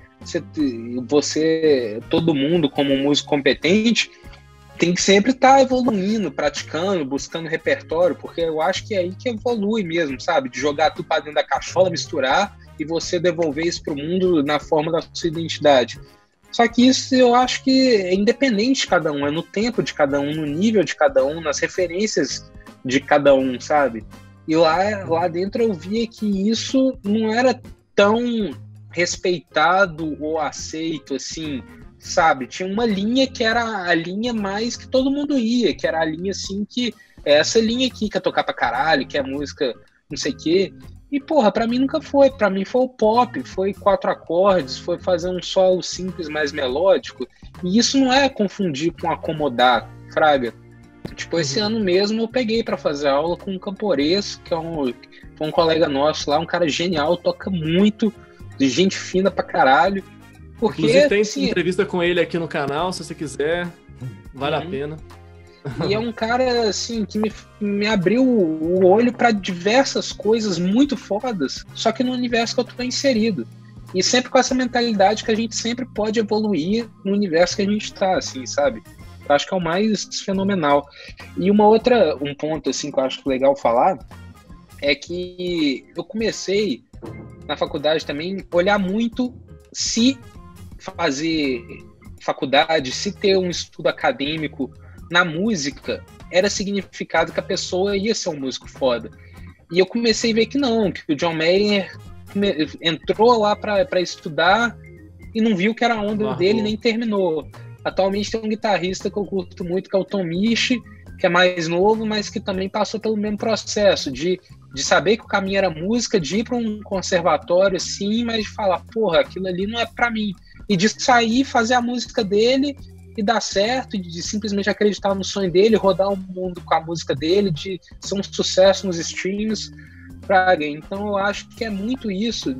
todo mundo como músico competente tem que sempre estar evoluindo, praticando, buscando repertório, porque eu acho que é aí que evolui mesmo, sabe? De jogar tudo para dentro da cachola, misturar e você devolver isso para o mundo na forma da sua identidade. Só que isso eu acho que é independente de cada um, é no tempo de cada um, no nível de cada um, nas referências de cada um, sabe? E lá dentro eu via que isso não era tão respeitado ou aceito, assim, sabe? Tinha uma linha que era a linha mais que todo mundo ia, que era a linha assim que é essa linha aqui que é tocar pra caralho, que é música não sei o quê. E, porra, pra mim nunca foi. Pra mim foi o pop, foi 4 acordes, foi fazer um solo simples, mais melódico. E isso não é confundir com acomodar, fraga. Tipo, esse ano mesmo eu peguei pra fazer aula com um camponês, que é um colega nosso lá, um cara genial, toca muito, de gente fina pra caralho. Porque, inclusive tem assim, entrevista com ele aqui no canal, se você quiser, vale a pena. E é um cara, assim, que me abriu o olho para diversas coisas muito fodas, só que no universo que eu tô inserido. E sempre com essa mentalidade que a gente sempre pode evoluir no universo que a gente tá, assim, sabe? Eu acho que é o mais fenomenal. E um ponto, assim, que eu acho legal falar, é que eu comecei, na faculdade também, olhar muito se fazer faculdade, se ter um estudo acadêmico na música era significado que a pessoa ia ser um músico foda. E eu comecei a ver que não, que o John Mayer entrou lá para estudar e não viu que era a onda dele, nem terminou. Atualmente tem um guitarrista que eu curto muito, que é o Tom Misch, que é mais novo, mas que também passou pelo mesmo processo de saber que o caminho era música, de ir para um conservatório, sim, mas de falar, porra, aquilo ali não é para mim. E de sair, fazer a música dele e dar certo, de simplesmente acreditar no sonho dele, rodar o mundo com a música dele, de ser um sucesso nos streams, praga. Então eu acho que é muito isso,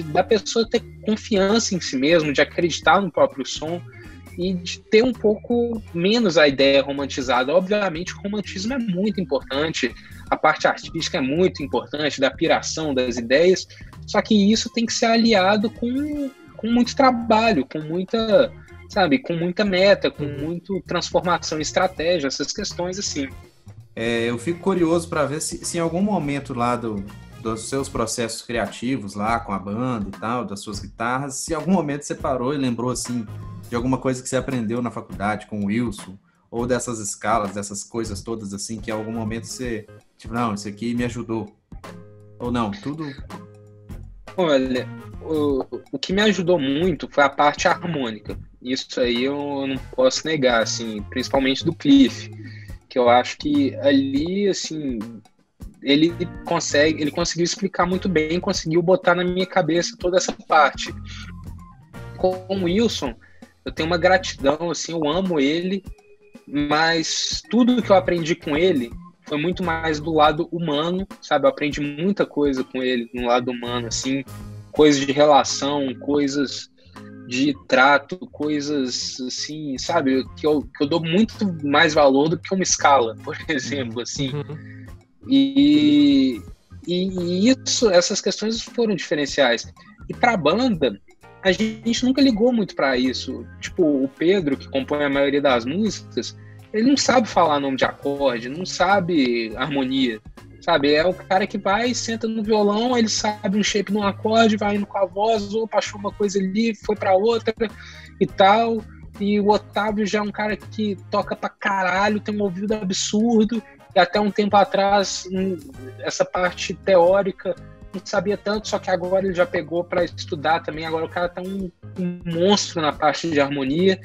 da pessoa ter confiança em si mesmo, de acreditar no próprio som e de ter um pouco menos a ideia romantizada. Obviamente o romantismo é muito importante, a parte artística é muito importante, da piração, das ideias, só que isso tem que ser aliado com muito trabalho, com muita, sabe, com muita meta, com muita transformação, estratégia, essas questões assim. Eu fico curioso para ver se em algum momento lá dos seus processos criativos lá com a banda e tal, das suas guitarras, se em algum momento você parou e lembrou assim de alguma coisa que você aprendeu na faculdade com o Wilson, ou dessas escalas, dessas coisas todas assim, que em algum momento você, tipo, não, isso aqui me ajudou. Ou não, tudo... Olha, o que me ajudou muito foi a parte harmônica. Isso aí eu não posso negar, assim, principalmente do Cliff, que eu acho que ali, assim, ele conseguiu explicar muito bem, conseguiu botar na minha cabeça toda essa parte. Com o Wilson, eu tenho uma gratidão, assim, eu amo ele, mas tudo que eu aprendi com ele foi muito mais do lado humano, sabe? Eu aprendi muita coisa com ele no lado humano, assim, coisas de relação, coisas de trato, coisas assim, sabe? Que eu dou muito mais valor do que uma escala, por exemplo, assim. E essas questões foram diferenciais. E para a banda, a gente nunca ligou muito para isso. Tipo, o Pedro, que compõe a maioria das músicas, ele não sabe falar nome de acorde, não sabe harmonia, sabe? É o cara que vai, senta no violão, ele sabe um shape num acorde, vai indo com a voz, opa, achou uma coisa ali, foi pra outra e tal. E o Otávio já é um cara que toca pra caralho, tem um ouvido absurdo, e até um tempo atrás, essa parte teórica, não sabia tanto, só que agora ele já pegou pra estudar também, agora o cara tá um monstro na parte de harmonia,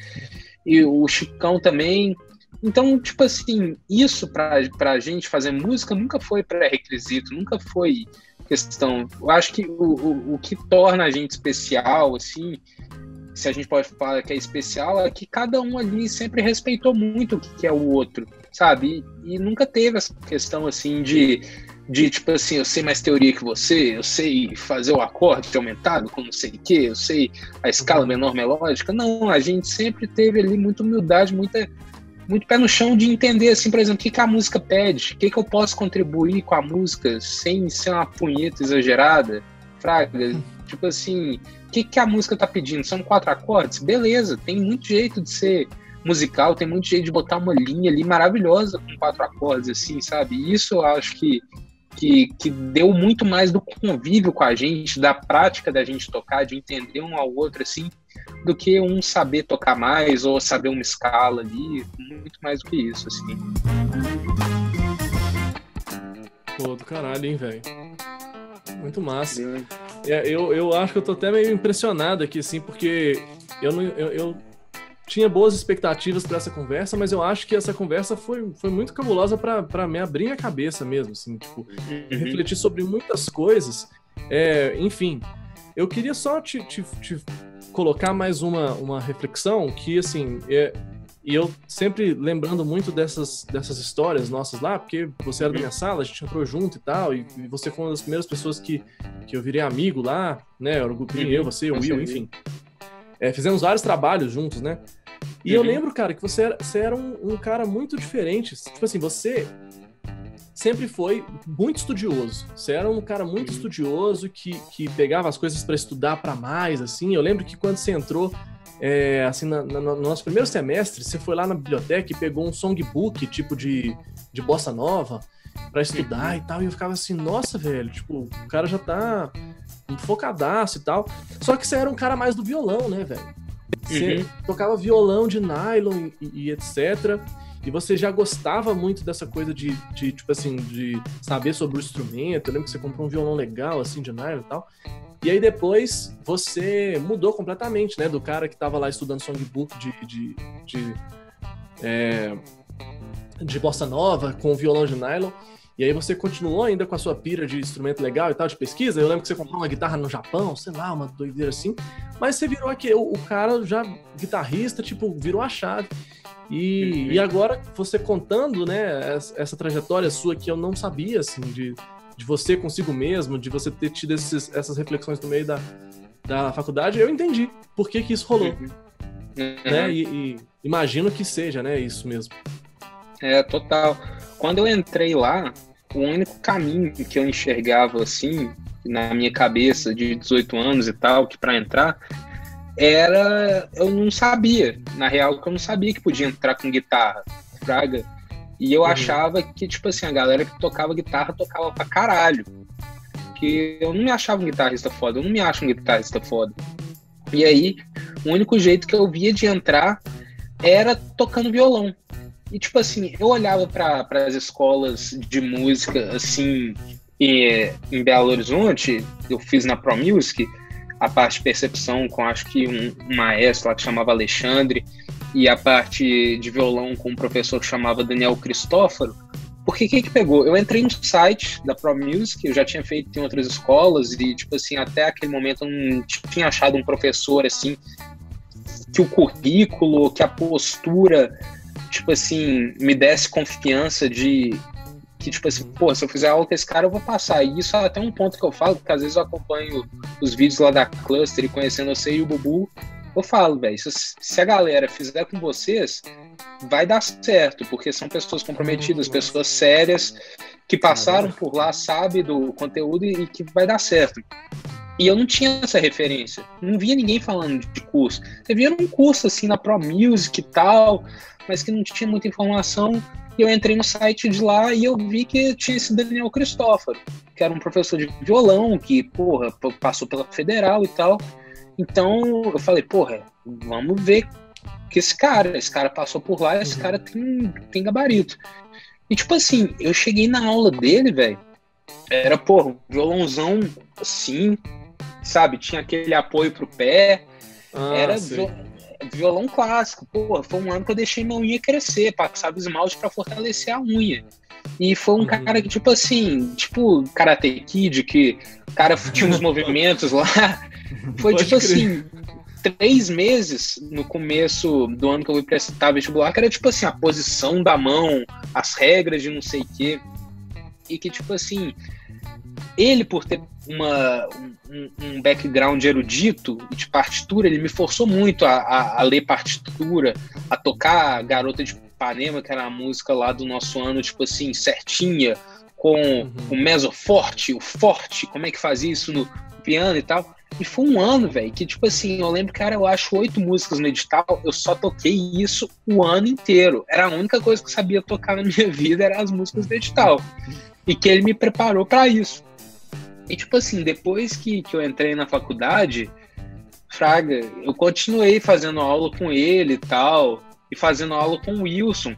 e o Chicão também. Então, tipo assim, isso pra gente fazer música nunca foi pré-requisito, nunca foi questão. Eu acho que o que torna a gente especial, assim, se a gente pode falar que é especial, é que cada um ali sempre respeitou muito o que é o outro, sabe? E nunca teve essa questão, assim, de tipo assim, eu sei mais teoria que você, eu sei fazer o acorde aumentado com não sei o quê, eu sei a escala menor melódica. Não, a gente sempre teve ali muita humildade, muito pé no chão de entender, assim, por exemplo, o que a música pede, o que eu posso contribuir com a música sem ser uma punheta exagerada, fraga, tipo assim, o que a música tá pedindo? São 4 acordes? Beleza, tem muito jeito de ser musical, tem muito jeito de botar uma linha ali maravilhosa com 4 acordes, assim, sabe? E isso eu acho que deu muito mais do convívio com a gente, da prática da gente tocar, de entender um ao outro, assim, do que um saber tocar mais ou saber uma escala ali, muito mais do que isso, assim. Pô, do caralho, hein, velho? Muito massa. Eu acho que eu tô até meio impressionado aqui, assim, porque eu tinha boas expectativas para essa conversa, mas eu acho que essa conversa foi muito cabulosa para me abrir a cabeça mesmo, assim, tipo, refletir sobre muitas coisas. Enfim, eu queria só te colocar mais uma reflexão que, assim, e eu sempre lembrando muito dessas histórias nossas lá, porque você era da minha sala, a gente entrou junto e tal, e você foi uma das primeiras pessoas que eu virei amigo lá, né? Era o grupinho, eu, você, o Will, enfim. Fizemos vários trabalhos juntos, né? E eu lembro, cara, que você era um cara muito diferente. Tipo assim, você sempre foi muito estudioso. Você era um cara muito estudioso que pegava as coisas para estudar para mais, assim. Eu lembro que quando você entrou, assim, no nosso primeiro semestre, você foi lá na biblioteca e pegou um songbook, tipo de bossa nova, para estudar e tal. E eu ficava assim, nossa, velho, tipo, o cara já tá focadaço e tal. Só que você era um cara mais do violão, né, velho? Você tocava violão de nylon e etc. E você já gostava muito dessa coisa de tipo assim, de saber sobre o instrumento. Eu lembro que você comprou um violão legal, assim, de nylon e tal. E aí depois você mudou completamente, né? Do cara que tava lá estudando songbook de bossa nova com violão de nylon. E aí você continuou ainda com a sua pira de instrumento legal e tal, de pesquisa. Eu lembro que você comprou uma guitarra no Japão, sei lá, uma doideira assim. Mas você virou aqui, o cara já guitarrista, tipo, virou a chave. E agora, você contando, né, essa trajetória sua que eu não sabia, assim, de você consigo mesmo, de você ter tido essas reflexões no meio da faculdade, eu entendi por que isso rolou. Né? E imagino que seja, né, isso mesmo. Total. Quando eu entrei lá, o único caminho que eu enxergava, assim, na minha cabeça de 18 anos e tal, que para entrar, eu não sabia, na real, que eu não sabia que podia entrar com guitarra, fraga. E eu achava que, tipo assim, a galera que tocava guitarra tocava pra caralho. Que eu não me achava um guitarrista foda, eu não me acho um guitarrista foda. E aí, o único jeito que eu via de entrar era tocando violão. E, tipo assim, eu olhava para as escolas de música, assim, em Belo Horizonte, eu fiz na Pro Music, a parte de percepção com, acho que um maestro lá que chamava Alexandre, e a parte de violão com um professor que chamava Daniel Cristófaro. Porque o que pegou? Eu entrei no site da Pro Music, eu já tinha feito em outras escolas, e, tipo assim, até aquele momento eu não tinha achado um professor, assim, que o currículo, que a postura, tipo assim, me desse confiança de que, tipo assim, pô, se eu fizer aula com esse cara, eu vou passar. E isso é até um ponto que eu falo, porque às vezes eu acompanho os vídeos lá da Cluster e conhecendo você e o Bubu, eu falo, velho, se a galera fizer com vocês, vai dar certo, porque são pessoas comprometidas, pessoas sérias, que passaram por lá, sabem do conteúdo e que vai dar certo. E eu não tinha essa referência, não via ninguém falando de curso. Você via num curso assim na Pro Music e tal, mas que não tinha muita informação. E eu entrei no site de lá e eu vi que tinha esse Daniel Cristófaro, que era um professor de violão, que, porra, passou pela Federal e tal. Então eu falei, porra, vamos ver que esse cara passou por lá, esse cara tem gabarito. E tipo assim, eu cheguei na aula dele, velho, era, porra, um violãozão assim, sabe, tinha aquele apoio pro pé, era violão clássico. Porra, foi um ano que eu deixei minha unha crescer, passava esmalte pra fortalecer a unha. E foi um cara que, tipo assim, tipo Karate Kid, que o cara tinha uns movimentos lá. Foi tipo assim, 3 meses no começo do ano que eu fui prestar vestibular, que era tipo assim, a posição da mão, as regras de não sei o quê. E que, tipo assim, ele, por ter um background erudito e de partitura, ele me forçou muito a ler partitura, a tocar Garota de Ipanema, que era a música lá do nosso ano, tipo assim, certinha, com o meso forte, o forte, como é que fazia isso no piano e tal. E foi um ano, velho, que tipo assim, eu lembro, cara, eu acho 8 músicas no edital, eu só toquei isso o ano inteiro. Era a única coisa que eu sabia tocar na minha vida, eram as músicas do edital. E que ele me preparou para isso. E tipo assim, depois que eu entrei na faculdade, fraga, eu continuei fazendo aula com ele e tal, e fazendo aula com o Wilson.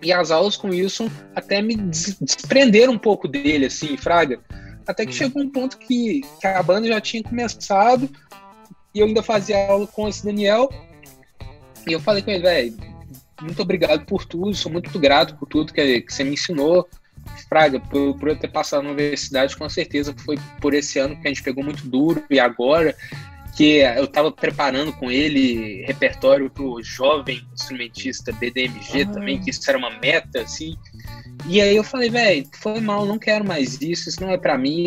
E as aulas com o Wilson até me desprenderam um pouco dele, assim, fraga. Até que chegou um ponto que a banda já tinha começado, e eu ainda fazia aula com esse Daniel. E eu falei com ele, velho, muito obrigado por tudo, sou muito grato por tudo que você me ensinou. Fraga, por eu ter passado na universidade, com certeza foi por esse ano que a gente pegou muito duro, e agora que eu estava preparando com ele repertório pro jovem instrumentista BDMG também, que isso era uma meta, assim. E aí eu falei, velho, foi mal, não quero mais isso não é pra mim,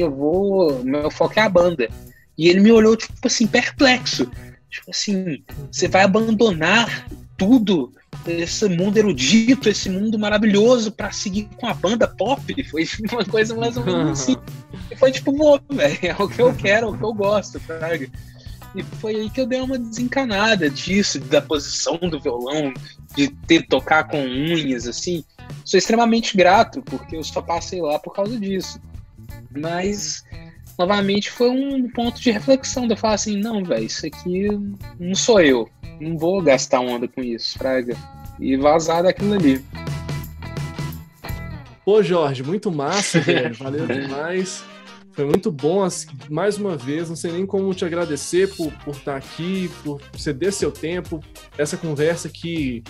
meu foco é a banda. E ele me olhou, tipo assim, perplexo. Tipo assim, você vai abandonar tudo, esse mundo erudito, esse mundo maravilhoso pra seguir com a banda pop? Foi uma coisa mais ou menos assim. E foi tipo, velho, é o que eu quero, é o que eu gosto, fraga. E foi aí que eu dei uma desencanada disso, da posição do violão, de tocar com unhas, assim. Sou extremamente grato, porque eu só passei lá por causa disso. Mas, novamente, foi um ponto de reflexão, de eu falar assim, não, velho, isso aqui não sou eu. Não vou gastar onda com isso, fraga. E vazar daquilo ali. Pô, Jorge, muito massa, velho. Valeu demais. Foi muito bom, mais uma vez, não sei nem como te agradecer por estar aqui, por ceder seu tempo, essa conversa que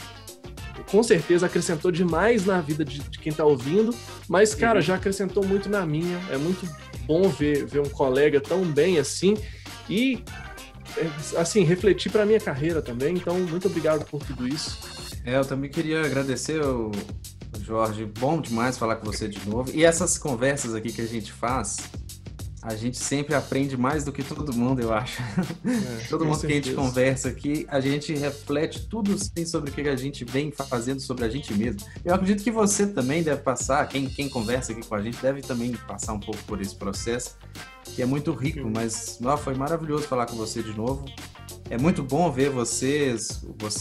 com certeza acrescentou demais na vida de quem está ouvindo, mas, cara, já acrescentou muito na minha. É muito bom ver um colega tão bem assim e, assim, refletir para a minha carreira também. Então, muito obrigado por tudo isso. Eu também queria agradecer ao Jorge. Bom demais falar com você de novo. E essas conversas aqui que a gente faz, a gente sempre aprende mais do que todo mundo, eu acho. Todo mundo que a gente conversa aqui, a gente reflete tudo assim, sobre o que a gente vem fazendo sobre a gente mesmo. Eu acredito que você também deve passar, quem conversa aqui com a gente deve também passar um pouco por esse processo, que é muito rico, mas foi maravilhoso falar com você de novo. É muito bom ver você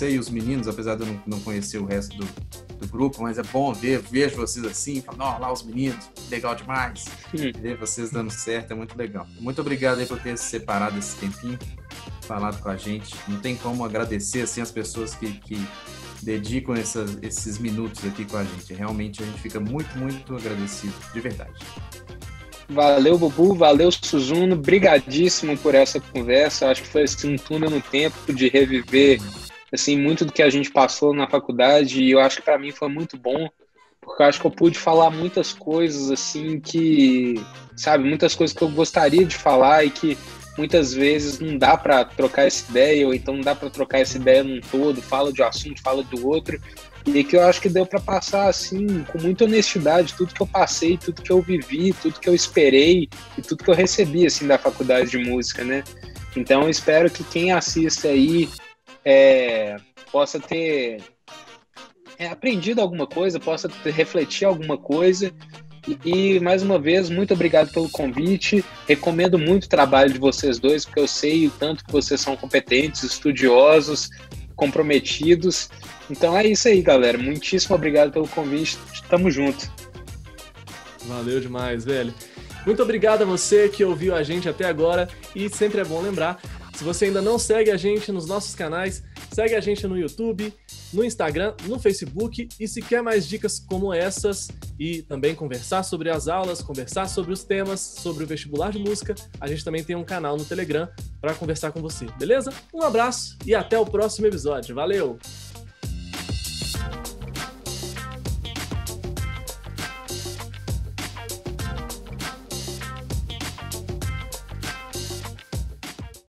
e os meninos, apesar de eu não conhecer o resto do grupo, mas é bom vejo vocês assim, falando, lá os meninos, legal demais. Ver vocês dando certo, é muito legal. Muito obrigado aí por ter separado esse tempinho, falado com a gente. Não tem como agradecer assim as pessoas que dedicam esses minutos aqui com a gente. Realmente a gente fica muito, muito agradecido, de verdade. Valeu, Bubu, valeu, Suzuno, brigadíssimo por essa conversa. Acho que foi assim, um túnel no tempo de reviver assim, muito do que a gente passou na faculdade, e eu acho que para mim foi muito bom, porque eu acho que eu pude falar muitas coisas assim que, sabe, muitas coisas que eu gostaria de falar e que muitas vezes não dá para trocar essa ideia, ou então não dá para trocar essa ideia num todo, fala de um assunto, fala do outro, e que eu acho que deu para passar assim, com muita honestidade, tudo que eu passei, tudo que eu vivi, tudo que eu esperei e tudo que eu recebi assim da faculdade de música, né? Então eu espero que quem assista aí possa ter aprendido alguma coisa, possa refletir alguma coisa. E mais uma vez, muito obrigado pelo convite. Recomendo muito o trabalho de vocês dois, porque eu sei o tanto que vocês são competentes, estudiosos, comprometidos. Então é isso aí, galera. Muitíssimo obrigado pelo convite. Tamo junto. Valeu demais, velho. Muito obrigado a você que ouviu a gente até agora. E sempre é bom lembrar, se você ainda não segue a gente nos nossos canais, segue a gente no YouTube, no Instagram, no Facebook, e se quer mais dicas como essas e também conversar sobre as aulas, conversar sobre os temas, sobre o vestibular de música, a gente também tem um canal no Telegram para conversar com você, beleza? Um abraço e até o próximo episódio. Valeu!